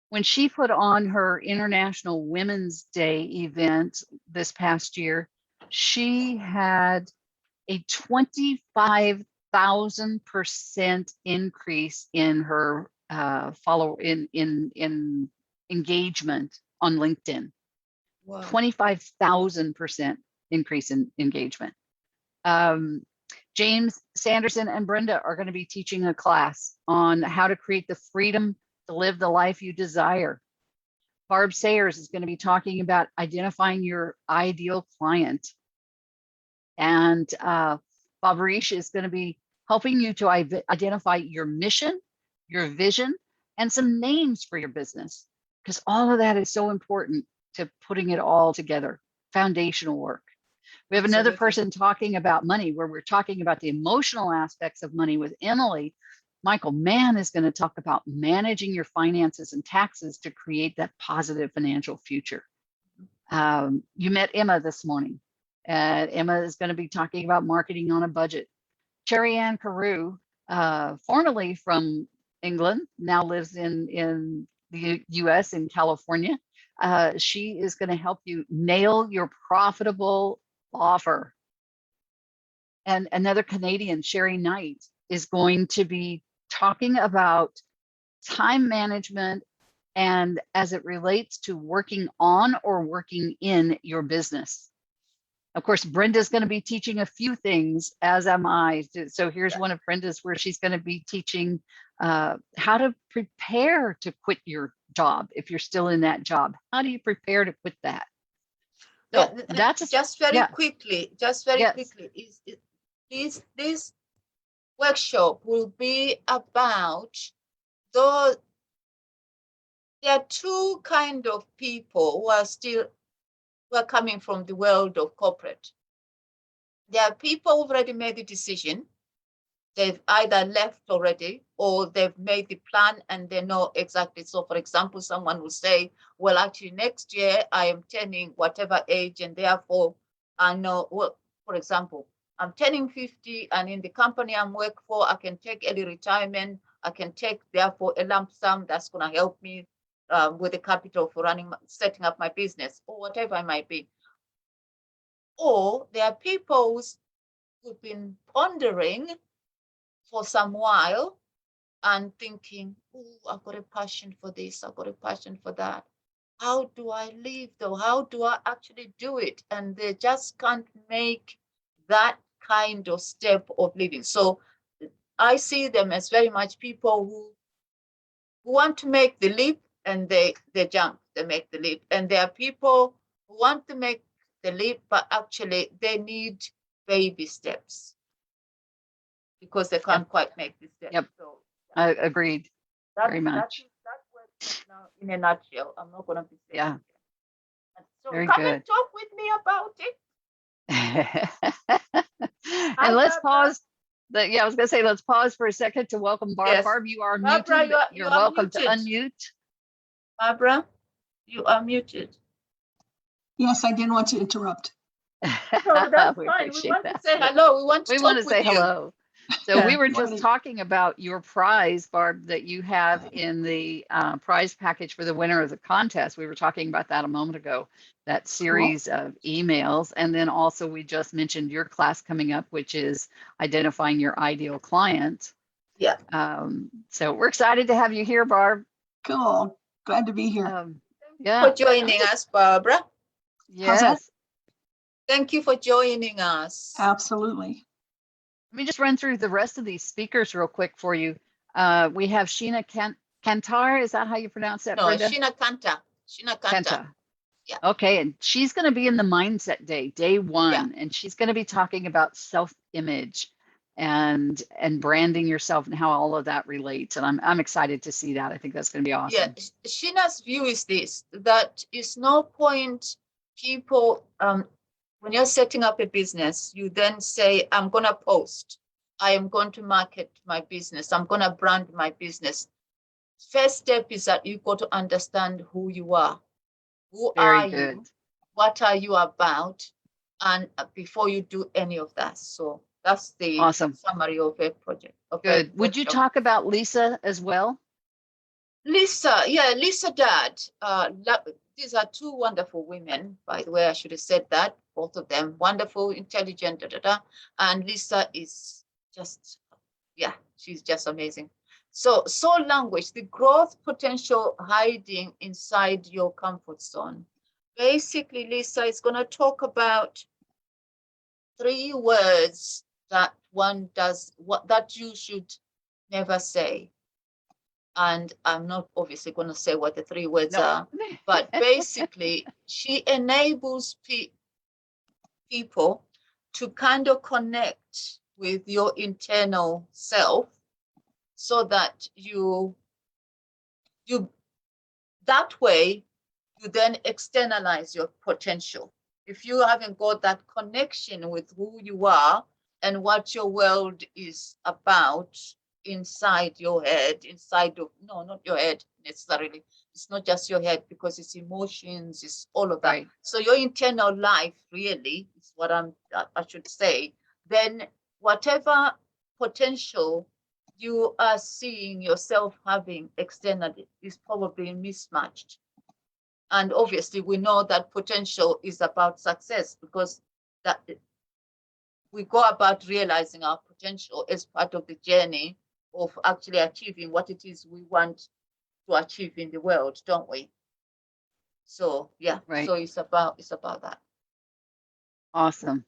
When she put on her International Women's Day event this past year, she had a 25,000% increase in her in engagement on LinkedIn. Wow. 25,000% increase in engagement. James Sanderson and Brenda are going to be teaching a class on how to create the freedom to live the life you desire. Barb Sayers is going to be talking about identifying your ideal client. And Bob Reish is going to be helping you to identify your mission, your vision, and some names for your business, because all of that is so important to putting it all together, foundational work. We have another person talking about money, where we're talking about the emotional aspects of money with Emily, Michael Mann is going to talk about managing your finances and taxes to create that positive financial future. You met Emma this morning. Emma is going to be talking about marketing on a budget. Cherry Ann Carew, formerly from England, now lives in the US in California. She is going to help you nail your profitable offer. And another Canadian, Sherry Knight, is going to be talking about time management and as it relates to working on or working in your business. Of course, Brenda's going to be teaching a few things, as am I. So here's one of Brenda's where she's going to be teaching how to prepare to quit your job if you're still in that job. How do you prepare to quit that? So that's just very quickly. This workshop will be about those. There are two kind of people who are coming from the world of corporate. There are people who've already made the decision. They've either left already or they've made the plan and they know exactly. So for example, someone will say, well, actually next year I am turning whatever age and therefore I know, well, for example, I'm turning 50 and in the company I'm working for, I can take early retirement. I can take therefore a lump sum that's going to help me with the capital for setting up my business or whatever it might be. Or there are people who've been pondering for some while and thinking, oh, I've got a passion for this, I've got a passion for that. How do I live though? How do I actually do it? And they just can't make that kind of step of living. So I see them as very much people who want to make the leap and they jump, they make the leap. And there are people who want to make the leap, but actually they need baby steps because they can't quite make the steps. Yep. So I agreed very much. That works now in a nutshell. I'm not going to be saying Yeah. So very come good. and talk with me about it. And let's pause. I was going to say, let's pause for a second to welcome Barb. Yes. Barb, you are Barbara, muted. You're welcome muted. to unmute. Barbara, you are muted. Yes, I didn't want to interrupt. Oh, that's We fine. We appreciate want that. to say hello. We want to We talk want to with say you. hello. So we were just Morning. talking about your prize, Barb, that you have in the prize package for the winner of the contest. We were talking about that a moment ago, that series of emails. And then also we just mentioned your class coming up, which is identifying your ideal client. Yeah. So we're excited to have you here, Barb. Cool. Glad to be here. Yeah. For joining us, Barbara. Yes. Thank you for joining us. Absolutely. Let me just run through the rest of these speakers real quick for you. We have Sheena Kantar. Is that how you pronounce that, No, Brenda? Sheena Kanta. Sheena Kanta. Yeah. Okay, and she's going to be in the mindset day 1, and she's going to be talking about self-image and branding yourself and how all of that relates. And I'm excited to see that. I think that's going to be awesome. Yeah, Sheena's view is this: that is no point people when you're setting up a business, you then say, I'm going to post, I am going to market my business, I'm going to brand my business. First step is that you've got to understand who you are. Who are you? What are you about? And before you do any of that. So that's the summary of a project. Good. Would you talk about Lisa as well? Lisa, Lisa Dad. These are two wonderful women, by the way. I should have said that. Both of them wonderful, intelligent, and Lisa is just, she's just amazing. So soul language, the growth potential hiding inside your comfort zone. Basically, Lisa is going to talk about 3 words that one does, that you should never say. And I'm not obviously going to say what the 3 words are, but basically she enables people to kind of connect with your internal self so that you that way you then externalize your potential. If you haven't got that connection with who you are and what your world is about, inside your head, no, not your head necessarily. It's not just your head, because it's emotions, it's all of that. Right. So your internal life really is what I should say. Then whatever potential you are seeing yourself having externally is probably mismatched. And obviously we know that potential is about success, because that we go about realizing our potential as part of the journey of actually achieving what it is we want to achieve in the world, don't we? So yeah, right. so it's about that. Awesome.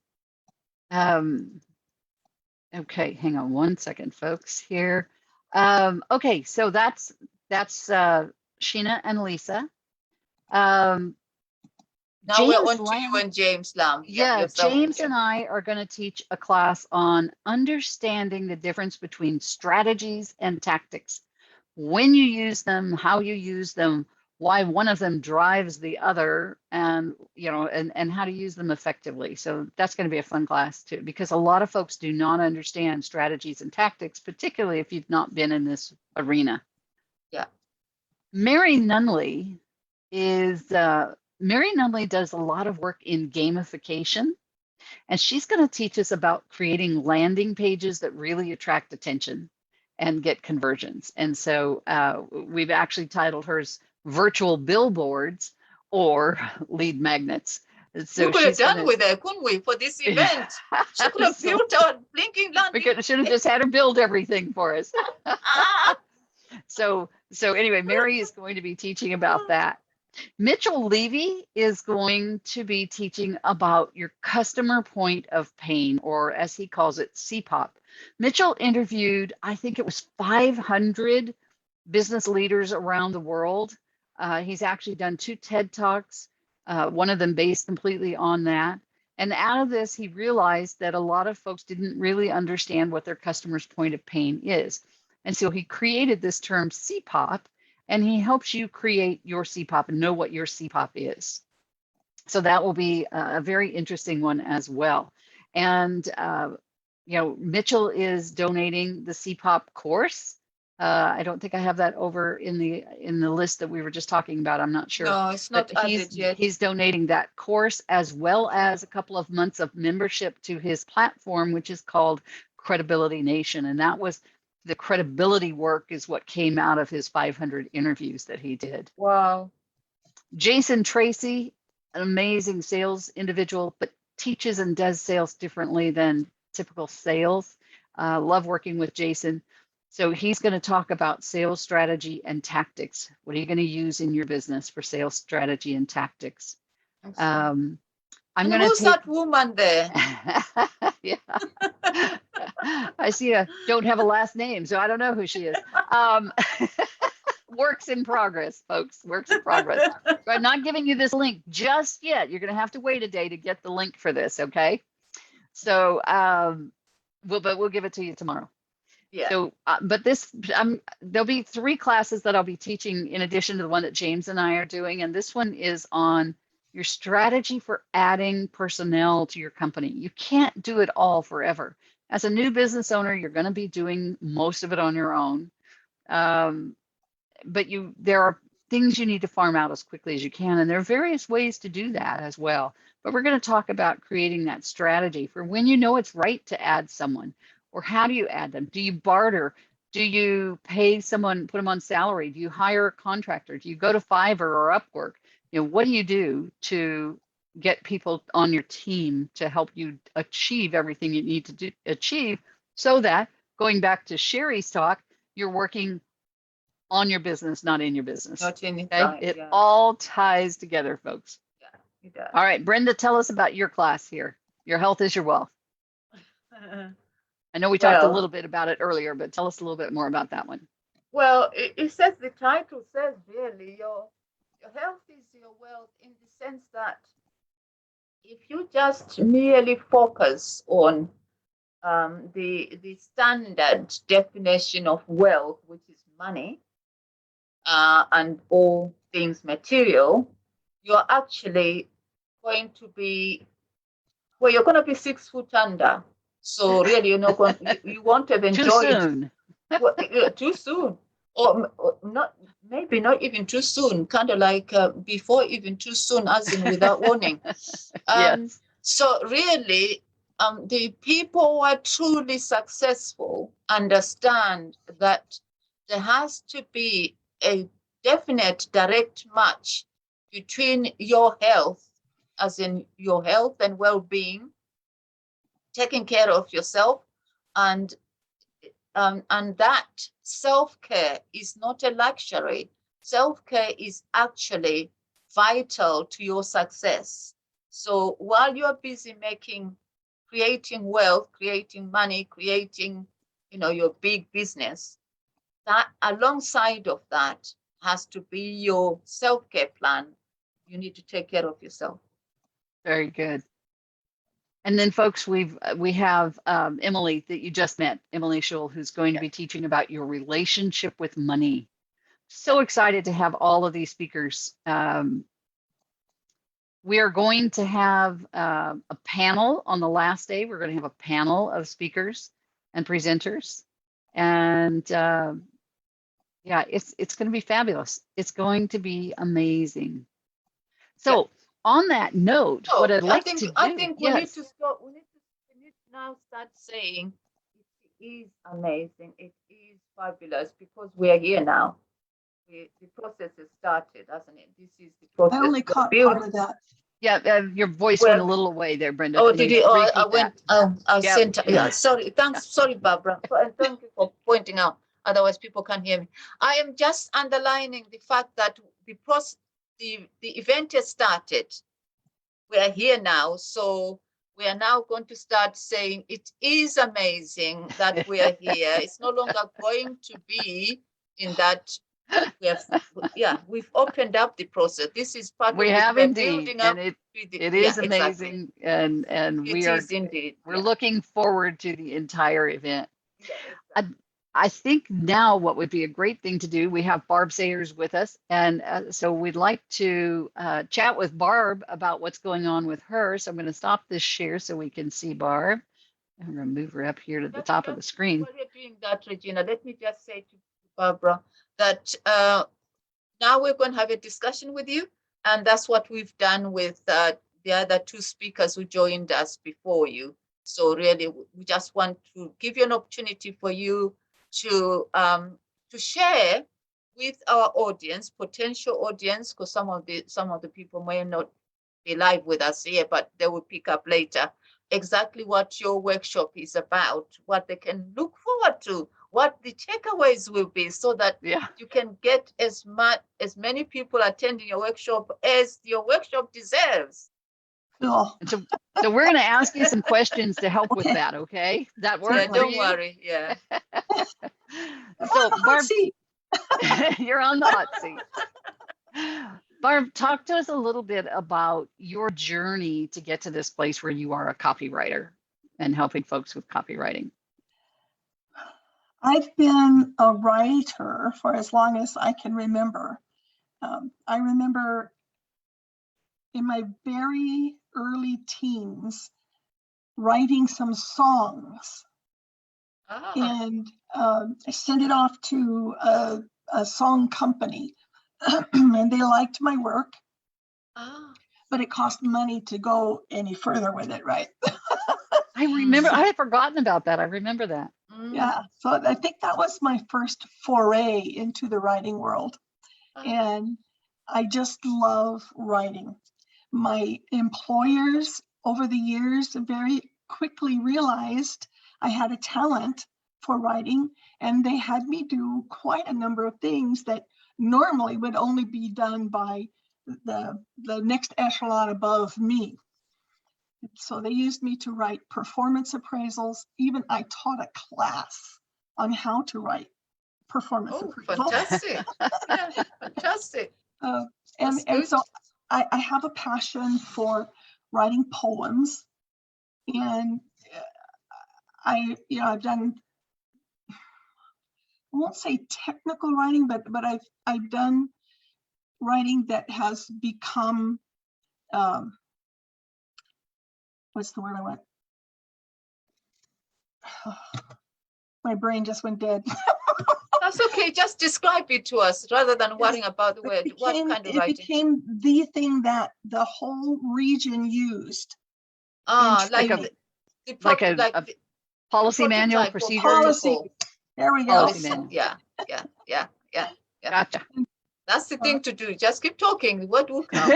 Okay, hang on one second, folks. Here. Okay, so that's Sheena and Lisa. Now we're James on to you and James Lamb. Yeah, James and I are going to teach a class on understanding the difference between strategies and tactics. When you use them, how you use them, why one of them drives the other, and and how to use them effectively. So that's going to be a fun class too, because a lot of folks do not understand strategies and tactics, particularly if you've not been in this arena. Yeah. Mary Nunley does a lot of work in gamification, and she's going to teach us about creating landing pages that really attract attention and get conversions. And so we've actually titled hers Virtual Billboards or Lead Magnets. So we could have done with her, couldn't we, for this event? She could have built a blinking landing. We should have just had her build everything for us. So anyway, Mary is going to be teaching about that. Mitchell Levy is going to be teaching about your customer point of pain, or as he calls it, CPOP. Mitchell interviewed, I think it was 500 business leaders around the world. He's actually done 2 TED Talks, one of them based completely on that. And out of this, he realized that a lot of folks didn't really understand what their customer's point of pain is. And so he created this term CPOP, and he helps you create your CPOP and know what your CPOP is. So that will be a very interesting one as well. And, Mitchell is donating the CPOP course. I don't think I have that over in the list that we were just talking about. I'm not sure. No, it's not added yet. He's donating that course, as well as a couple of months of membership to his platform, which is called Credibility Nation. And that was the credibility work is what came out of his 500 interviews that he did. Wow. Jason Tracy, an amazing sales individual, but teaches and does sales differently than typical sales. Love working with Jason. So he's going to talk about sales strategy and tactics. What are you going to use in your business for sales strategy and tactics? Who's that woman there? Yeah. I see don't have a last name, so I don't know who she is. Works in progress, folks. Works in progress. So I'm not giving you this link just yet. You're going to have to wait a day to get the link for this, okay? So, but we'll give it to you tomorrow. Yeah. So, but there'll be 3 classes that I'll be teaching in addition to the one that James and I are doing, and this one is on your strategy for adding personnel to your company. You can't do it all forever. As a new business owner, you're going to be doing most of it on your own. But there are things you need to farm out as quickly as you can. And there are various ways to do that as well. But we're going to talk about creating that strategy for when you know it's right to add someone, or how do you add them? Do you barter? Do you pay someone, put them on salary? Do you hire a contractor? Do you go to Fiverr or Upwork? What do you do to get people on your team to help you achieve everything you need to achieve, so that, going back to Sherry's talk, you're working on your business, not in your business. Not in okay? Right, it all ties together, folks. Yeah, it does. All right, Brenda, tell us about your class here. Your health is your wealth. I know we talked a little bit about it earlier, but tell us a little bit more about that one. Well, it says, the title says really, your health is your wealth, in the sense that if you just merely focus on the standard definition of wealth, which is money, and all things material, you're actually going to be, you're going to be 6 foot under. So really, you're not going, you won't have enjoyed. Too soon. Well, too soon, or not, maybe not even too soon, kind of like before even too soon, as in without warning. Yes. So really, the people who are truly successful understand that there has to be a definite direct match between your health, as in your health and well-being, taking care of yourself, and that self-care is not a luxury. Self-care is actually vital to your success. So while you're busy creating wealth, creating money, creating, your big business, that alongside of that has to be your self-care plan. You need to take care of yourself. Very good. And then, folks, we have Emily that you just met, Emily Schul, who's going to be teaching about your relationship with money. So excited to have all of these speakers. We are going to have a panel on the last day. We're going to have a panel of speakers and presenters, and yeah, it's going to be fabulous. It's going to be amazing. So on that note, what I'd like to do, I think we need to stop. We need to now start saying it is amazing. It is fabulous because we are here now. The process has started, hasn't it? This is the process. I only caught part of that. Yeah, your voice went a little away there, Brenda. Oh, did you? Oh, I went. I Yep. sent. Yeah, sorry. Thanks. Sorry, Barbara. And thank you for pointing out. Otherwise, people can't hear me. I am just underlining the fact that the event has started. We are here now, so we are now going to start saying it is amazing that we are here. It's no longer going to be in that. We've opened up the process. This is part of we it. have We're indeed, building up. and it is amazing, exactly. and we're looking forward to the entire event. Yeah, exactly. I think now what would be a great thing to do, we have Barb Sayers with us, and so we'd like to chat with Barb about what's going on with her. So I'm going to stop this share so we can see Barb. I'm going to move her up here to the top of the screen. While you're doing that, Regina, let me just say to Barbara that now we're going to have a discussion with you, and that's what we've done with the other two speakers who joined us before you. So really, we just want to give you an opportunity for you to share with our audience, potential audience, because some of the people may not be live with us here, but they will pick up later exactly what your workshop is about, what they can look forward to, what the takeaways will be, so that you can get as many people attending your workshop as your workshop deserves. Cool. So we're going to ask you some questions to help with that, okay? That work? Yeah, don't worry. Yeah. So Barb, you're on the hot seat. Barb, talk to us a little bit about your journey to get to this place where you are a copywriter and helping folks with copywriting. I've been a writer for as long as I can remember. I remember in my very early teens writing some songs, and I sent it off to a song company, and they liked my work, but it cost money to go any further with it, right? I remember, I had forgotten about that. I remember that. Yeah, so I think that was my first foray into the writing world. And I just love writing. My employers over the years very quickly realized I had a talent for writing, and they had me do quite a number of things that normally would only be done by the next echelon above me. So they used me to write performance appraisals. Even I taught a class on how to write performance appraisals. Fantastic. Yeah, fantastic. And so I have a passion for writing poems, and I've done, I won't say technical writing, but I've done writing that has become, what's the word I want? My brain just went dead. That's okay. Just describe it to us rather than worrying about the word. What kind of writing? It became the thing that the whole region used. Like a policy manual, procedure. Policy. There we go. Policy manual. Yeah. Gotcha. That's the thing to do. Just keep talking. The word will come.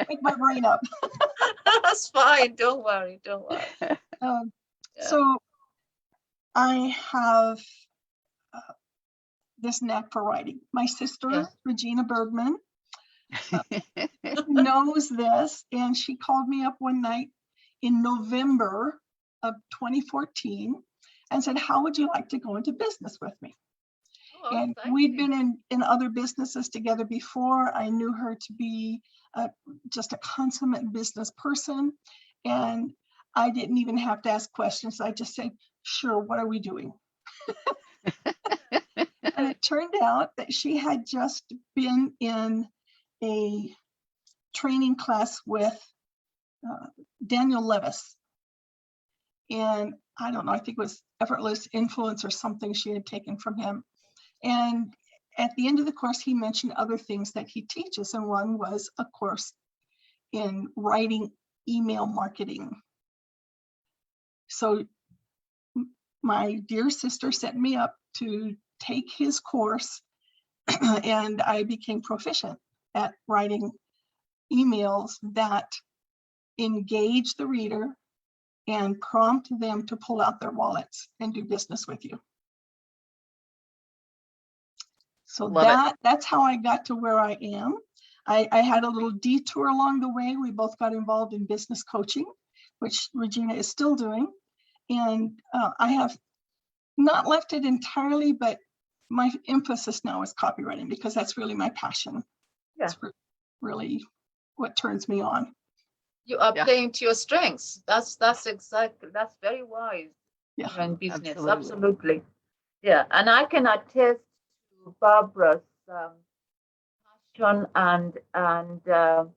Make my brain up. That's fine. Don't worry. So I have this knack for writing. My sister, Regina Bergman, knows this, and she called me up one night in November of 2014 and said, how would you like to go into business with me? And we'd been in other businesses together before. I knew her to be just a consummate business person, and I didn't even have to ask questions. I just said, sure, what are we doing? And it turned out that she had just been in a training class with Daniel Levis. And I don't know, I think it was Effortless Influence or something she had taken from him. And at the end of the course, he mentioned other things that he teaches. And one was a course in writing email marketing. So my dear sister set me up to take his course, and I became proficient at writing emails that engage the reader and prompt them to pull out their wallets and do business with you. So that's how I got to where I am. I had a little detour along the way. We both got involved in business coaching, which Regina is still doing. And I have not left it entirely, but my emphasis now is copywriting because that's really my passion. Yeah. It's really what turns me on. You are playing to your strengths. That's very wise. Yeah, in business, absolutely. Yeah, and I can attest to Barbara's passion and her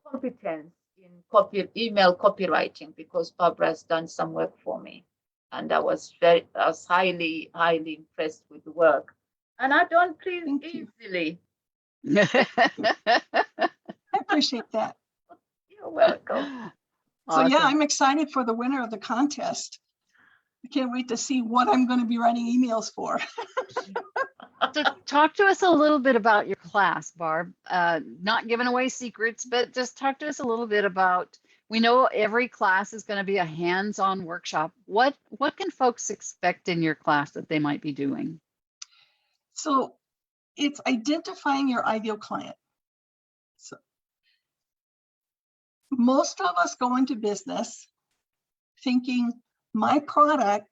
competence in email copywriting, because Barbara has done some work for me, and I was highly impressed with the work. And I don't please easily. I appreciate that. You're welcome. Awesome. So yeah, I'm excited for the winner of the contest. I can't wait to see what I'm going to be writing emails for. So talk to us a little bit about your class, Barb. Not giving away secrets, but just talk to us a little bit about, we know every class is going to be a hands-on workshop. What can folks expect in your class that they might be doing? So it's identifying your ideal client. So most of us go into business thinking my product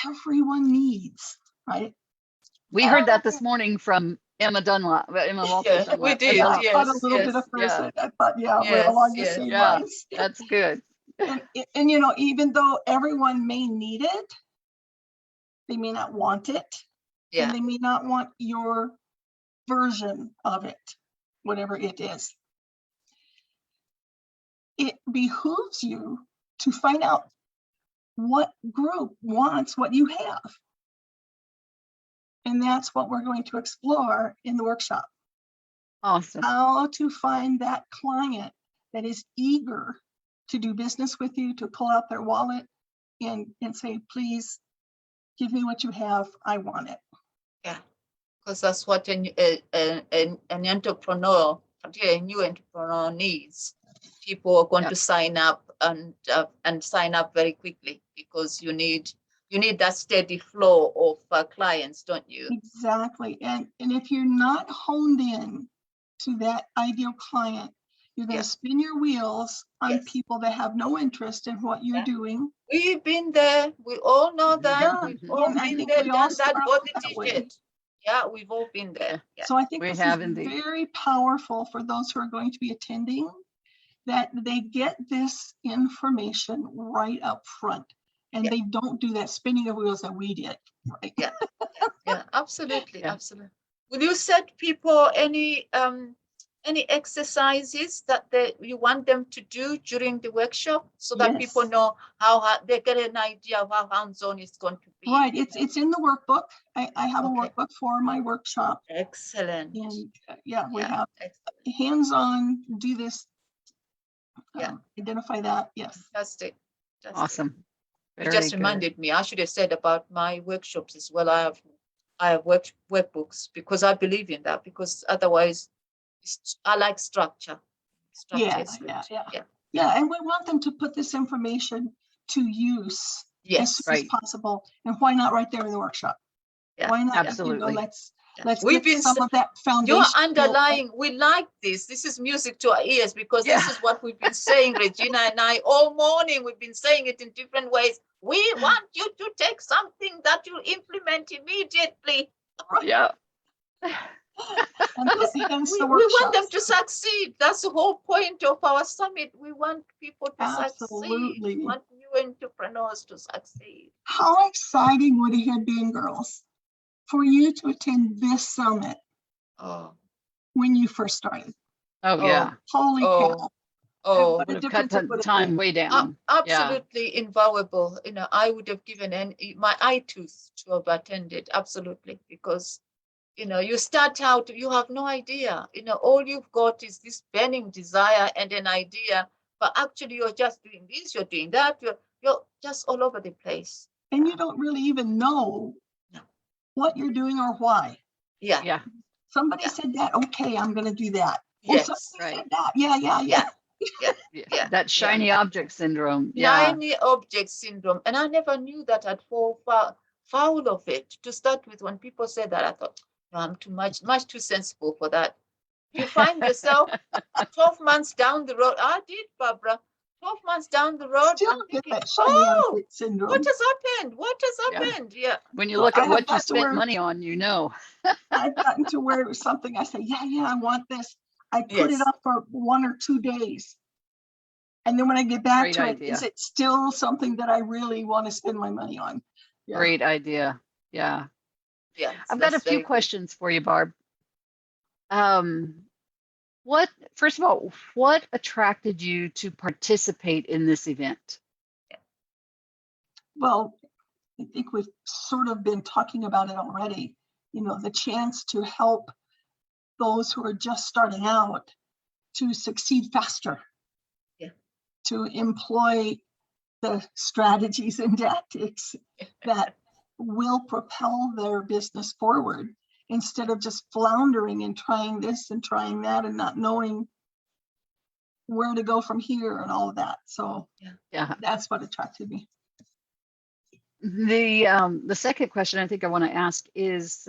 everyone needs, right? We heard that this morning from Emma Dunlap. Emma Walters. Yeah, we did. I thought a little bit of first. I thought, we're along the same lines. That's good. And you know, even though everyone may need it, they may not want it. Yeah. And they may not want your version of it, whatever it is. It behooves you to find out what group wants what you have. And that's what we're going to explore in the workshop. Awesome. How to find that client that is eager to do business with you, to pull out their wallet and say, please give me what you have. I want it. Yeah, because that's what an entrepreneur, particularly a new entrepreneur, needs. People are going to sign up and sign up very quickly, because you need that steady flow of clients, don't you? Exactly. And if you're not honed in to that ideal client, you're going to spin your wheels on people that have no interest in what you're doing. We've been there. We all know that. We've all been there, done that, bought the t-shirt. Yeah, we've all been there. Yeah. So I think this is very powerful for those who are going to be attending, that they get this information right up front. And they don't do that spinning of wheels that we did, right? Yeah, absolutely, absolutely. Will you set people any any exercises that you want them to do during the workshop so that people know how they get an idea of how hands-on it's going to be? Right. It's in the workbook. I have a workbook for my workshop. Excellent. And we have hands-on, do this, identify that. Yes. Fantastic. Awesome. You just reminded me. I should have said about my workshops as well. I have workbooks because I believe in that, because otherwise I like structure. Yeah. And we want them to put this information to use as soon as possible. And why not right there in the workshop? Why not? Absolutely. Let's get some of that foundation. You're underlying, we like this. This is music to our ears, because this is what we've been saying, Regina and I, all morning. We've been saying it in different ways. We want you to take something that you implement immediately. Yeah. We want them to succeed. That's the whole point of our summit. We want people to succeed. We want new entrepreneurs to succeed. How exciting would it have been, girls, for you to attend this summit when you first started? Oh, yeah. Holy cow. Would have cut the time way down. Absolutely invaluable. I would have given my eye tooth to have attended. Absolutely. Because, you start out, you have no idea. All you've got is this burning desire and an idea, but actually you're just doing this, you're doing that, you're just all over the place. And you don't really even know what you're doing or why. Yeah. Somebody said that. Okay, I'm going to do that. Yes, somebody said that. Yeah. That shiny object syndrome. Shiny object syndrome. And I never knew that I'd fall foul of it. To start with, when people said that, I thought, no, I'm much too sensible for that. You find yourself 12 months down the road. I did, Barbara. 12 months down the road, still I'm thinking, that shiny object syndrome. What has happened? Yeah. When you look at what you spent money on, I've gotten to where it was something I say, I want this. I put it up for 1 or 2 days. And then when I get back to it, is it still something that I really want to spend my money on? Yeah. Great idea. Yeah. Yeah. I've got a few questions for you, Barb. First of all, what attracted you to participate in this event? Well, I think we've sort of been talking about it already. The chance to help those who are just starting out to succeed faster. Yeah. To employ the strategies and tactics that will propel their business forward, instead of just floundering and trying this and trying that and not knowing where to go from here and all of that. So that's what attracted me. The second question I think I want to ask is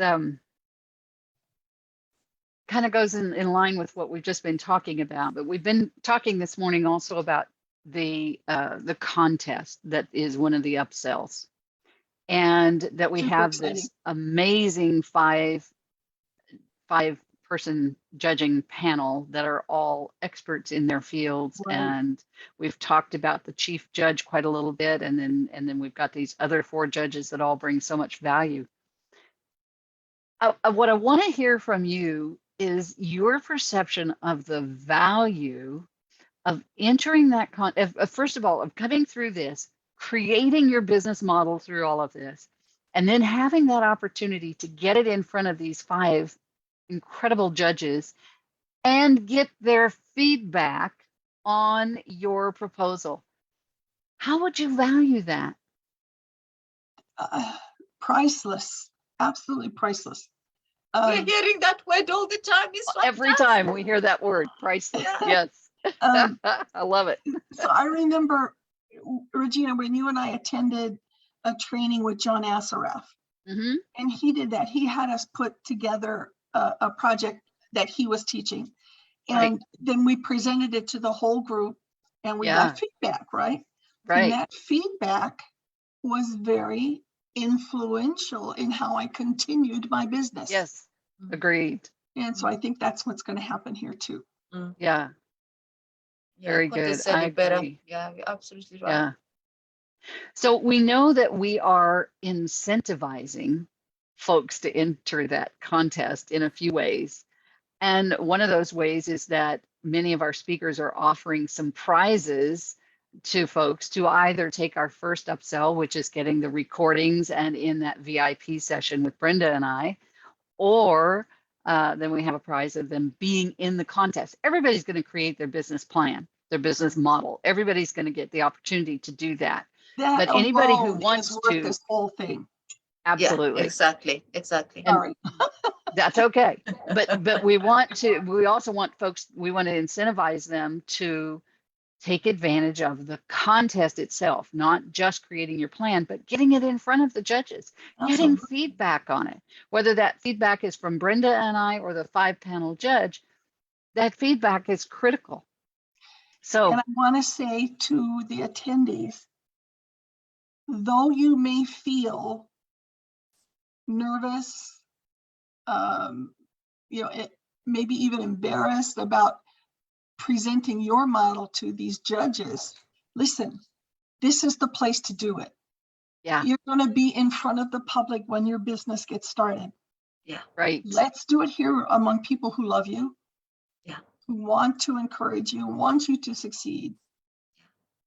kind of goes in line with what we've just been talking about, but we've been talking this morning also about the contest that is one of the upsells, and that we have this amazing five person judging panel that are all experts in their fields. Right. And we've talked about the chief judge quite a little bit, and then we've got these other 4 judges that all bring so much value. What I want to hear from you is your perception of the value of entering that first of all, of coming through this, creating your business model through all of this, and then having that opportunity to get it in front of these 5 incredible judges and get their feedback on your proposal. How would you value that? Priceless, absolutely priceless. We're hearing that word all the time. Every time we hear that word, priceless. Yes. I love it. So I remember, Regina, when you and I attended a training with John Assaraf, and he did that. He had us put together a project that he was teaching, and then we presented it to the whole group, and we got feedback, right? And that feedback was very influential in how I continued my business. Yes, agreed. And so I think that's what's going to happen here too. Yeah. Very good. I agree. Yeah, you're absolutely right. Yeah. So we know that we are incentivizing folks to enter that contest in a few ways. And one of those ways is that many of our speakers are offering some prizes to folks to either take our first upsell, which is getting the recordings and in that VIP session with Brenda and I, or then we have a prize of them being in the contest. Everybody's going to create their business plan, their business model. Everybody's going to get the opportunity to do that. That But anybody who alone wants is worth to, this whole thing. absolutely. Yeah, exactly. And Sorry. that's okay. But we also want folks, we want to incentivize them to take advantage of the contest itself, not just creating your plan, but getting it in front of the judges, getting Absolutely. feedback on it. Whether that feedback is from Brenda and I or the 5-panel judge, that feedback is critical. So, And I want to say to the attendees, though you may feel nervous, maybe even embarrassed about presenting your model to these judges, listen, this is the place to do it. yeah, You're going to be in front of the public when your business gets started. Yeah. right. Let's do it here among people who love you, Yeah. who want to encourage you, want you to succeed.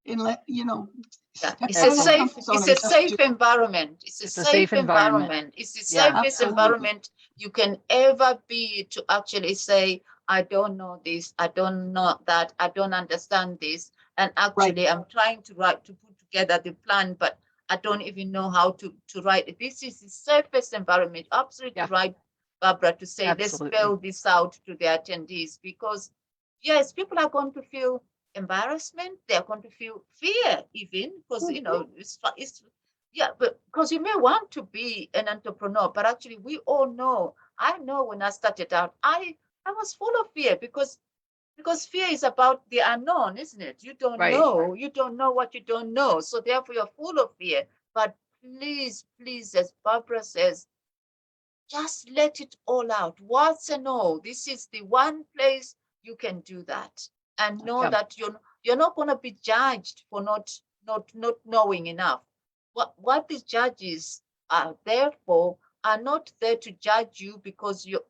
And It's a safe environment. It's a safe environment. It's the safest environment you can ever be to actually say, I don't know this, I don't know that, I don't understand this. And actually I'm trying to put together the plan, but I don't even know how to write it. This is the safest environment. Absolutely right, Barbara, to say, let's spell this out to the attendees, because yes, people are going to feel embarrassment, they're going to feel fear even, because but because you may want to be an entrepreneur, but actually we all know, I know when I started out, I was full of fear, because fear is about the unknown, isn't it? You don't know, you don't know what you don't know, so therefore you're full of fear. But please, as Barbara says, just let it all out, warts and all. This is the one place you can do that, and know that you're not going to be judged for not knowing enough. What these judges are there for are not there to judge you because you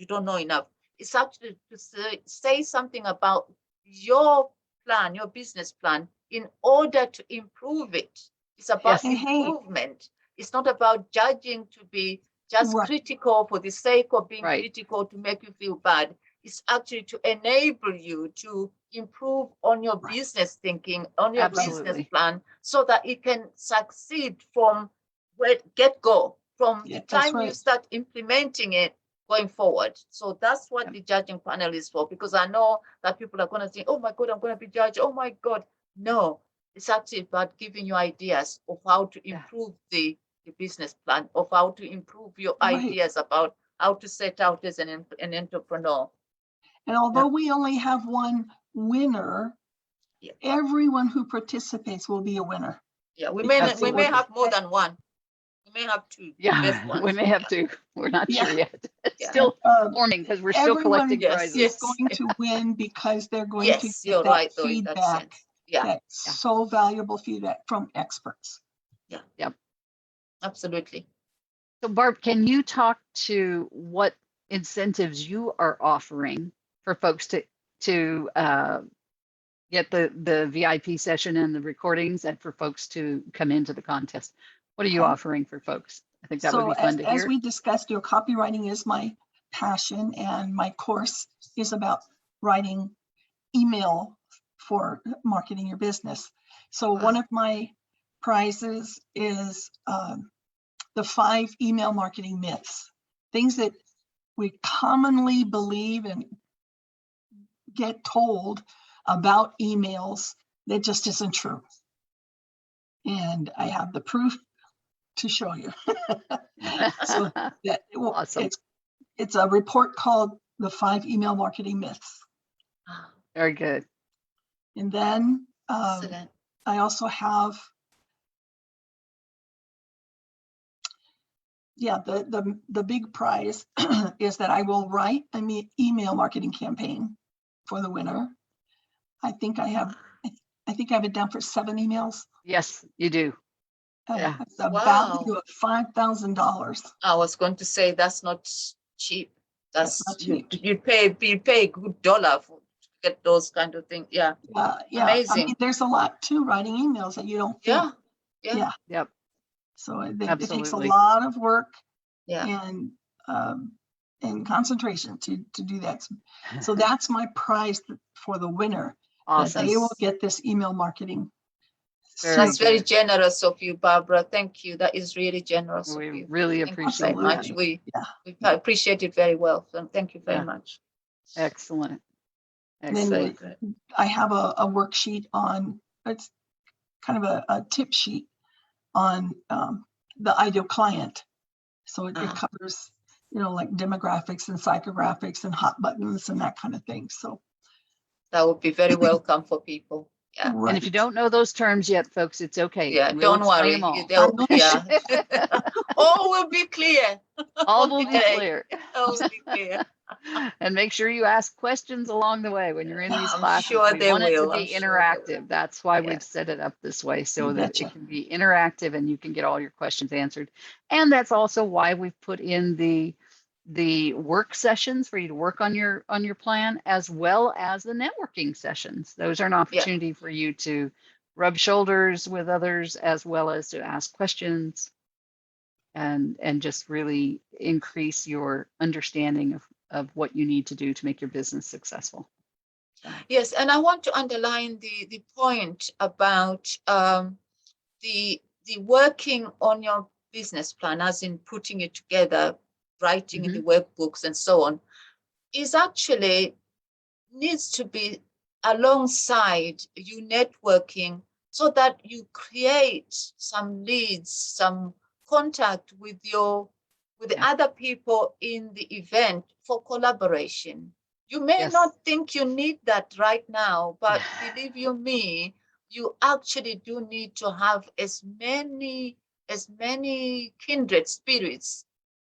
don't know enough. It's actually to say something about your plan, your business plan, in order to improve it. It's about improvement. It's not about judging to be just critical for the sake of being critical to make you feel bad. It's actually to enable you to improve on your business thinking, on your business plan, so that it can succeed from get-go, from the time you start implementing it going forward. So that's what the judging panel is for, because I know that people are going to think, oh my God, I'm going to be judged. Oh my God. No, it's actually about giving you ideas of how to improve the business plan, of how to improve your ideas about how to set out as an entrepreneur. And although we only have one winner, everyone who participates will be a winner. Yeah, we may have more than one. We may have two. Yeah, we may have two. We're not sure yet. It's still forming because we're still collecting prizes. Everyone is going to win because they're going to get that feedback. That's so valuable feedback from experts. Yeah. Yep. Absolutely. So Barb, can you talk to what incentives you are offering for folks to get the VIP session and the recordings, and for folks to come into the contest? What are you offering for folks? I think that would be fun to hear. As we discussed, copywriting is my passion, and my course is about writing email for marketing your business. So one of my prizes is the 5 email marketing myths, things that we commonly believe and get told about emails that just isn't true. And I have the proof to show you. So awesome. It's a report called the 5 email marketing myths. Very good. And then I also have the big prize is that I will write an email marketing campaign for the winner. I think I have it down for 7 emails. Yes, you do. The value of $5,000. I was going to say that's not cheap. That's cheap. you pay a good dollar to get those kind of things. Yeah. Amazing. I mean, there's a lot to writing emails that you don't feel. Yeah. Yep. So it takes a Absolutely. lot of work Yeah. and concentration to do that. So that's my prize for the winner. Awesome. They will get this email marketing. That's very generous of you, Barbara. Thank you. That is really generous of We you. really Thank you appreciate so much. that. We appreciate it very well. So thank you very much. Excellent. Then I have a worksheet on, it's kind of a tip sheet on the ideal client. So it covers, like demographics and psychographics and hot buttons and that kind of thing. So that would be very welcome for people. Yeah. Right. And if you don't know those terms yet, folks, it's okay. Yeah, We'll don't worry. All will be clear. All will be clear. All will be clear. And make sure you ask questions along the way when you're in these classes. Sure we they want it to will. be interactive. That's why we've set it up this way, so that it can be interactive and you can get all your questions answered. And that's also why we've put in the work sessions for you to work on your plan, as well as the networking sessions. Those are an opportunity for you to rub shoulders with others, as well as to ask questions and just really increase your understanding of what you need to do to make your business successful. Yes, and I want to underline the point about the working on your business plan, as in putting it together, writing in the workbooks and so on, is actually needs to be alongside you networking, so that you create some leads, some contact with the other people in the event for collaboration. You may not think you need that right now, but believe you me, you actually do need to have as many kindred spirits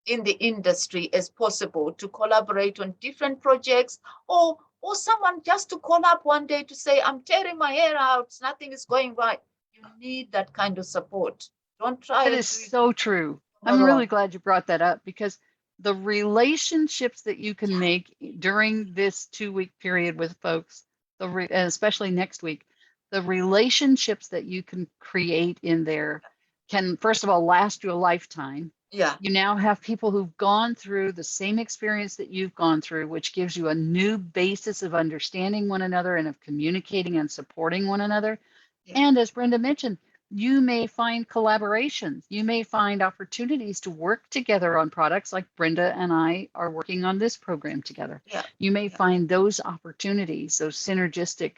in the industry as possible to collaborate on different projects, or someone just to call up one day to say, I'm tearing my hair out, nothing is going right. You need that kind of support. Don't try. That is so true. I'm really glad you brought that up, because the relationships that you can make during this 2-week period with folks, and especially next week, the relationships that you can create in there can, first of all, last you a lifetime. Yeah. You now have people who've gone through the same experience that you've gone through, which gives you a new basis of understanding one another and of communicating and supporting one another. Yeah. And as Brenda mentioned, you may find collaborations. You may find opportunities to work together on products, like Brenda and I are working on this program together. Yeah. You may find those opportunities, those synergistic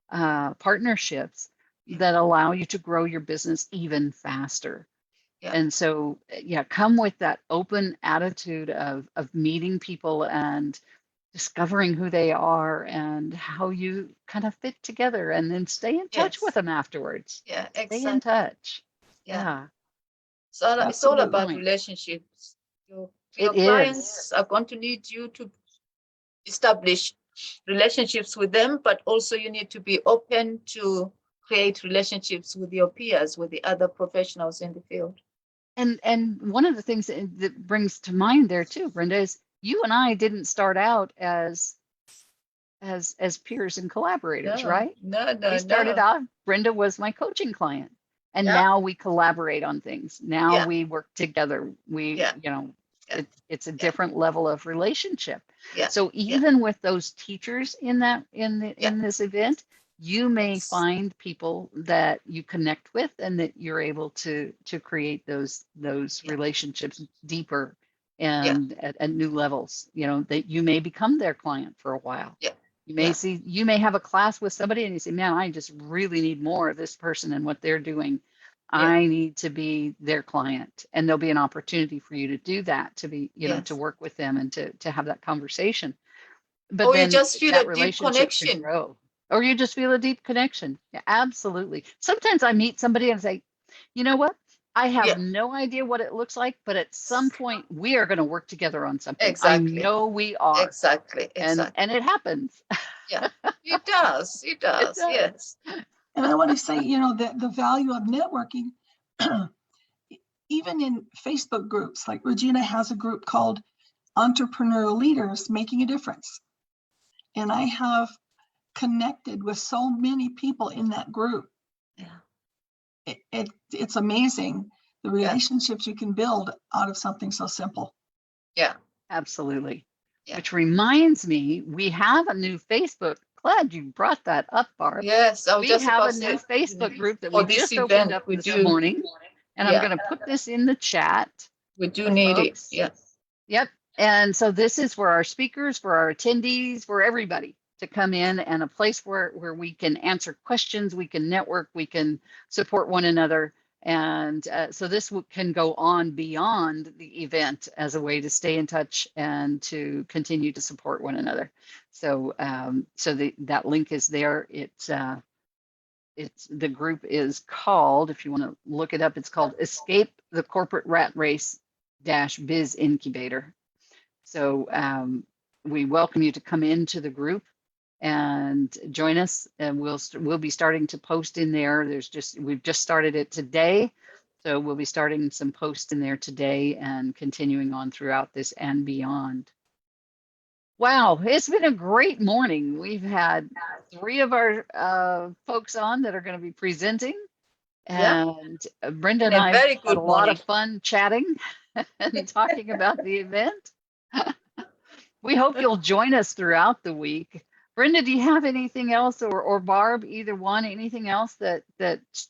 partnerships that allow you to grow your business even faster. Yeah. And so, come with that open attitude of meeting people and discovering who they are and how you kind of fit together, and then stay in touch with them afterwards. Yeah, exactly. Stay in touch. Yeah. So it's all about relationships. Your clients are going to need you to establish relationships with them, but also you need to be open to create relationships with your peers, with the other professionals in the field. And one of the things that brings to mind there too, Brenda, is you and I didn't start out as peers and collaborators, right? No. We started out, Brenda was my coaching client, and now we collaborate on things. Now we work together. It's a different level of relationship. Yeah. So even with those teachers in this event, you may find people that you connect with, and that you're able to create those relationships deeper and at new levels. That you may become their client for a while. Yeah. You may have a class with somebody and you say, man, I just really need more of this person and what they're doing. I need to be their client, and there'll be an opportunity for you to do that, to be, to work with them and to have that conversation. But then you just feel a deep connection. Grow. Or you just feel a deep connection. Yeah, absolutely. Sometimes I meet somebody and say, you know what? I have no idea what it looks like, but at some point we are going to work together on something. Exactly. I know we are. Exactly. And it happens. Yeah, it does. It does. Yes. And I want to say, the value of networking, even in Facebook groups, like Regina has a group called entrepreneurial leaders making a difference. And I have connected with so many people in that group. Yeah. It's amazing the relationships you can build out of something so simple. Yeah. Absolutely. Yeah. Which reminds me, we have a new Facebook. Glad you brought that up, Barb. Yes, I was We just have about a to new say, Facebook group that for we this just opened event, up we this do. morning. And Yeah. I'm going to put this in the chat. We do for need folks. it. Yeah. Yep. And so this is for our speakers, for our attendees, for everybody to come in, and a place where we can answer questions, we can network, we can support one another. And so this can go on beyond the event as a way to stay in touch and to continue to support one another. So that link is there. It's the group is called, if you want to look it up, it's called Escape the Corporate Rat Race -Biz Incubator. So we welcome you to come into the group and join us, and we'll be starting to post in there. We've just started it today, so we'll be starting some posts in there today and continuing on throughout this and beyond. Wow, it's been a great morning. We've had 3 of our folks on that are going to be presenting, and Brenda and I had a lot of fun chatting and talking about the event. We hope you'll join us throughout the week. Brenda, do you have anything else, or Barb, either one, anything else that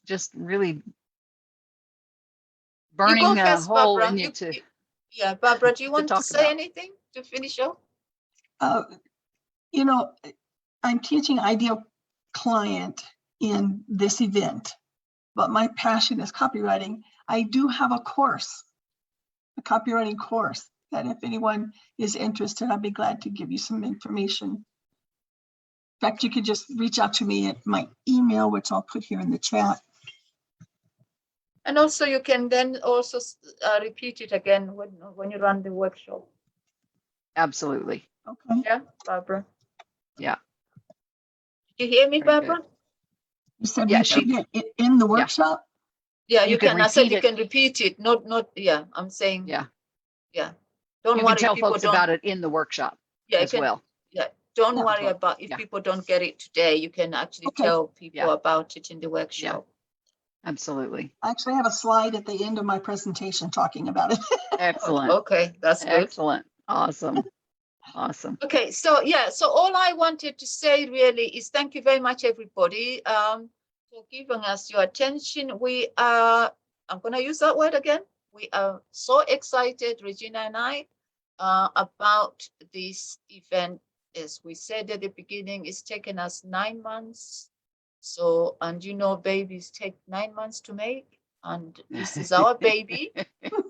just really burning a hole in you to? Yeah, Barbara, do you want to say anything to finish off? You know, I'm teaching Ideal Client in this event, but my passion is copywriting. I do have a course, a copywriting course, that if anyone is interested, I'd be glad to give you some information. In fact, you could just reach out to me at my email, which I'll put here in the chat. And also you can then also repeat it again when you run the workshop. Absolutely. Okay. Yeah, Barbara. Yeah. Did you hear me, Barbara? You said repeat it in the workshop? Yeah, you can. I said you can repeat it. Not. Yeah, I'm saying. Yeah. Yeah. Don't you worry. Can tell folks about it in the workshop as well. Yeah. Don't worry about if people don't get it today. You can actually tell people about it in the workshop. Yeah. Absolutely. I actually have a slide at the end of my presentation talking about it. Excellent. Okay, that's good. Excellent. Awesome. Awesome. Okay, so so all I wanted to say really is thank you very much, everybody, for giving us your attention. We are, I'm going to use that word again. We are so excited, Regina and I, about this event. As we said at the beginning, it's taken us 9 months. So, and you know, babies take 9 months to make, and this is our baby.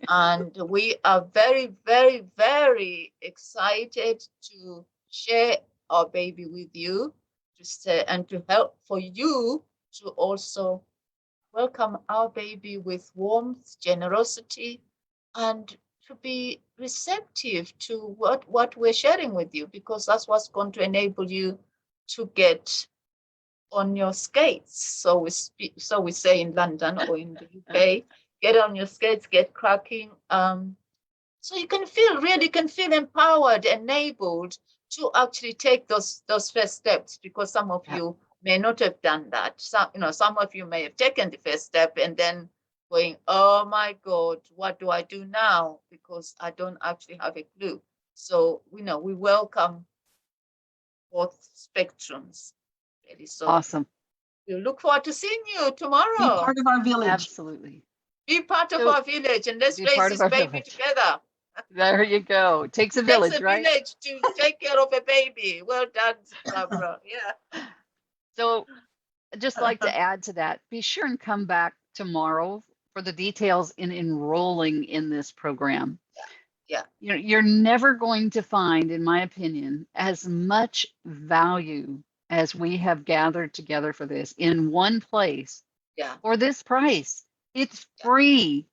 And we are very, very, very excited to share our baby with you, and to help for you to also welcome our baby with warmth, generosity, and to be receptive to what we're sharing with you, because that's what's going to enable you to get on your skates. So we say in London or in the UK, get on your skates, get cracking. So you can feel empowered, enabled to actually take those first steps, because some of you may not have done that. Some of you may have taken the first step and then going, oh my God, what do I do now? Because I don't actually have a clue. So we welcome both spectrums. Really. So awesome. We look forward to seeing you tomorrow. Be part of our village. Absolutely. Be part of our village, and let's raise this baby together. There you go. It takes a village, right? It takes a village to take care of a baby. Well done, Barbara. Yeah. So I'd just like to add to that. Be sure and come back tomorrow for the details in enrolling in this program. Yeah. You're never going to find, in my opinion, as much value as we have gathered together for this in one place for this price. It's free.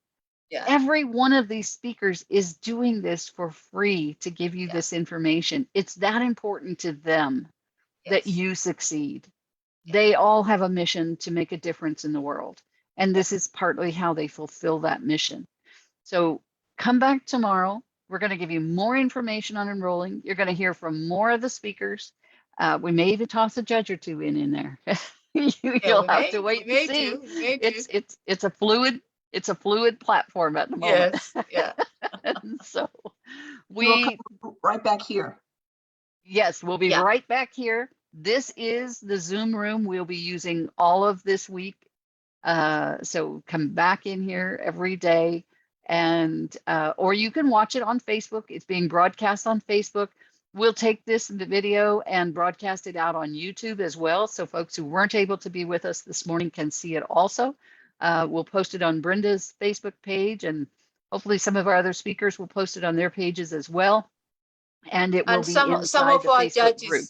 Yeah. Every one of these speakers is doing this for free to give you this information. It's that important to them that you succeed. They all have a mission to make a difference in the world. And this is partly how they fulfill that mission. So come back tomorrow. We're going to give you more information on enrolling. You're going to hear from more of the speakers. We may even toss a judge or two in there. You'll have to wait and see. It's a fluid platform at the moment. Yes, yeah. So we'll come right back here. Yes, we'll be right back here. This is the Zoom room we'll be using all of this week. So come back in here every day, and or you can watch it on Facebook. It's being broadcast on Facebook. We'll take this video and broadcast it out on YouTube as well, so folks who weren't able to be with us this morning can see it also. We'll post it on Brenda's Facebook page, and hopefully some of our other speakers will post it on their pages as well. And it will be inside the Facebook group.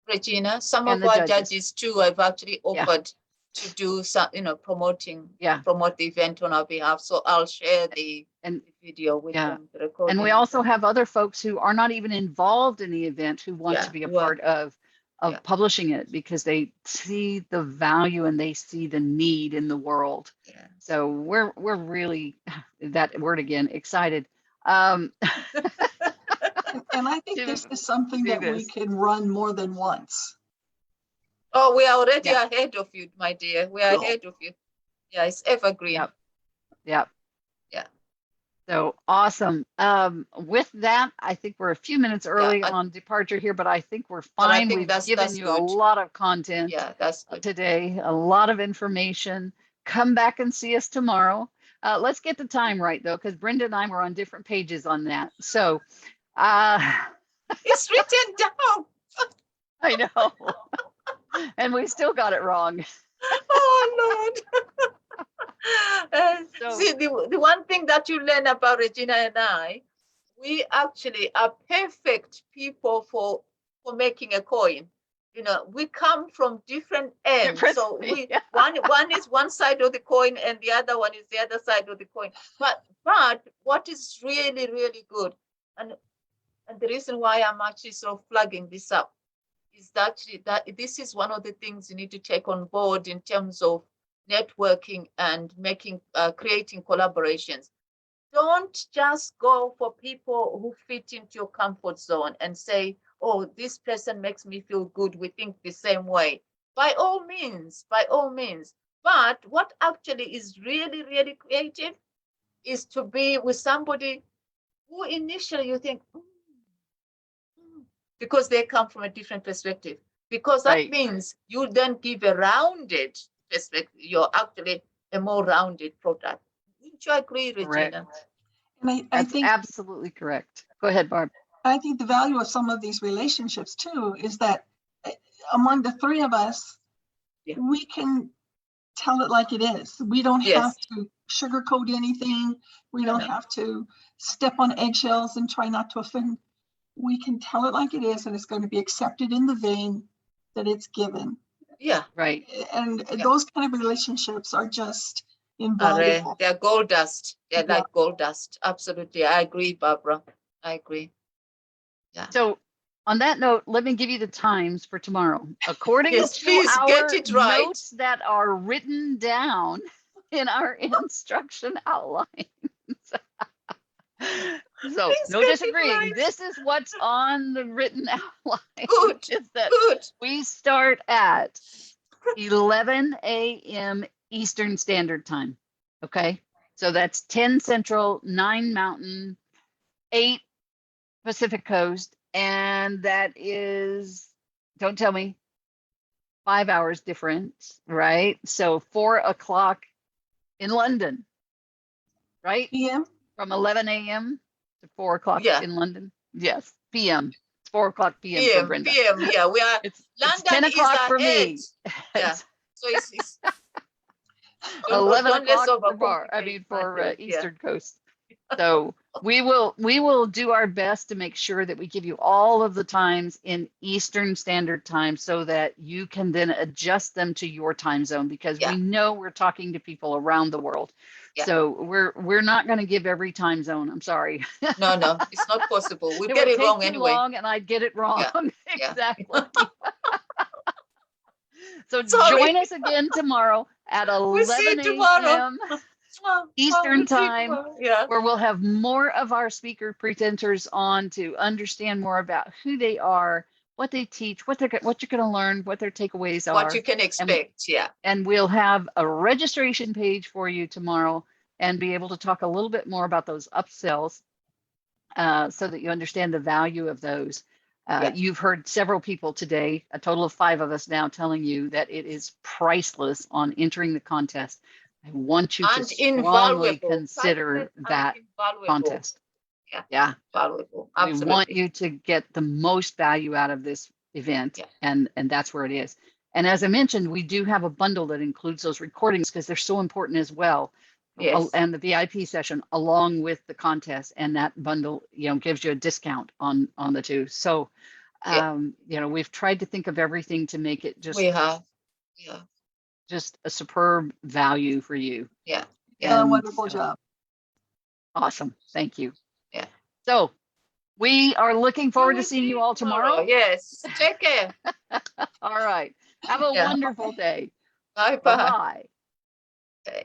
Regina, some of our judges too have actually offered to do some, promote the event on our behalf. So I'll share the video with them. The recording. And we also have other folks who are not even involved in the event who want to be a part of publishing it, because they see the value and they see the need in the world. Yeah. So we're really, that word again, excited. And I think this is something that we can run more than once. Oh, we are already ahead of you, my dear. We are ahead of you. Yeah, it's evergreen. Yep. So awesome. With that, I think we're a few minutes early on departure here, but I think we're fine. We've given you a lot of content today, a lot of information. Come back and see us tomorrow. Let's get the time right, though, because Brenda and I were on different pages on that. So it's written down. I know. And we still got it wrong. Oh, Lord. See, the one thing that you learn about Regina and I, we actually are perfect people for making a coin. We come from different ends. So one is one side of the coin and the other one is the other side of the coin. But what is really, really good, and the reason why I'm actually sort of flagging this up, is that this is one of the things you need to take on board in terms of networking and creating collaborations. Don't just go for people who fit into your comfort zone and say, oh, this person makes me feel good, we think the same way. By all means. But what actually is really, really creative is to be with somebody who initially you think, because they come from a different perspective. Because that means you then give a rounded perspective. You're actually a more rounded product. Wouldn't you agree, Regina? And I think absolutely correct. Go ahead, Barb. I think the value of some of these relationships too is that among the three of us, we can tell it like it is. We don't have to sugarcoat anything. We don't have to step on eggshells and try not to offend. We can tell it like it is, and it's going to be accepted in the vein that it's given. Yeah, right. And those kind of relationships are just invaluable. They're gold dust. They're like gold dust. Absolutely. I agree, Barbara. I agree. Yeah. So on that note, let me give you the times for tomorrow. According to our notes that are written down in our instruction outlines. So no disagreeing. Right. This is what's on the written outline. Good. Is that we start at 11 a.m. Eastern Standard Time. Okay. So that's 10 Central, 9 Mountain, 8 Pacific Coast. And that is, don't tell me, 5 hours difference, right? So 4 o'clock in London, right? PM? From 11 a.m. to 4 o'clock in London. Yes, PM. It's 4 o'clock PM for Brenda. PM, we are. It's 10 o'clock for me. Yeah. So it's 11 o'clock for Eastern Coast. So we will do our best to make sure that we give you all of the times in Eastern Standard Time so that you can then adjust them to your time zone, because we know we're talking to people around the world. So we're not going to give every time zone. I'm sorry. No, it's not possible. We'll get it wrong anyway. Long and I'd get it wrong. Exactly. So join us again tomorrow at 11 a.m. Eastern time, yeah, where we'll have more of our speaker presenters on to understand more about who they are, what they teach, what you're going to learn, what their takeaways are. What you can expect, And we'll have a registration page for you tomorrow and be able to talk a little bit more about those upsells so that you understand the value of those. You've heard several people today, a total of 5 of us now, telling you that it is priceless on entering the contest. I want you to strongly consider that contest. Yeah. Valuable. We want you to get the most value out of this event, and that's where it is. And as I mentioned, we do have a bundle that includes those recordings because they're so important as well. Yes. And the VIP session along with the contest, and that bundle, gives you a discount on the two. So, we've tried to think of everything to make it just just a superb value for you. Yeah. Yeah, a wonderful job. Awesome. Thank you. Yeah. So we are looking forward to seeing you all tomorrow. Yes. Take care. All right. Have a wonderful day. Bye-bye. Bye-bye. Okay.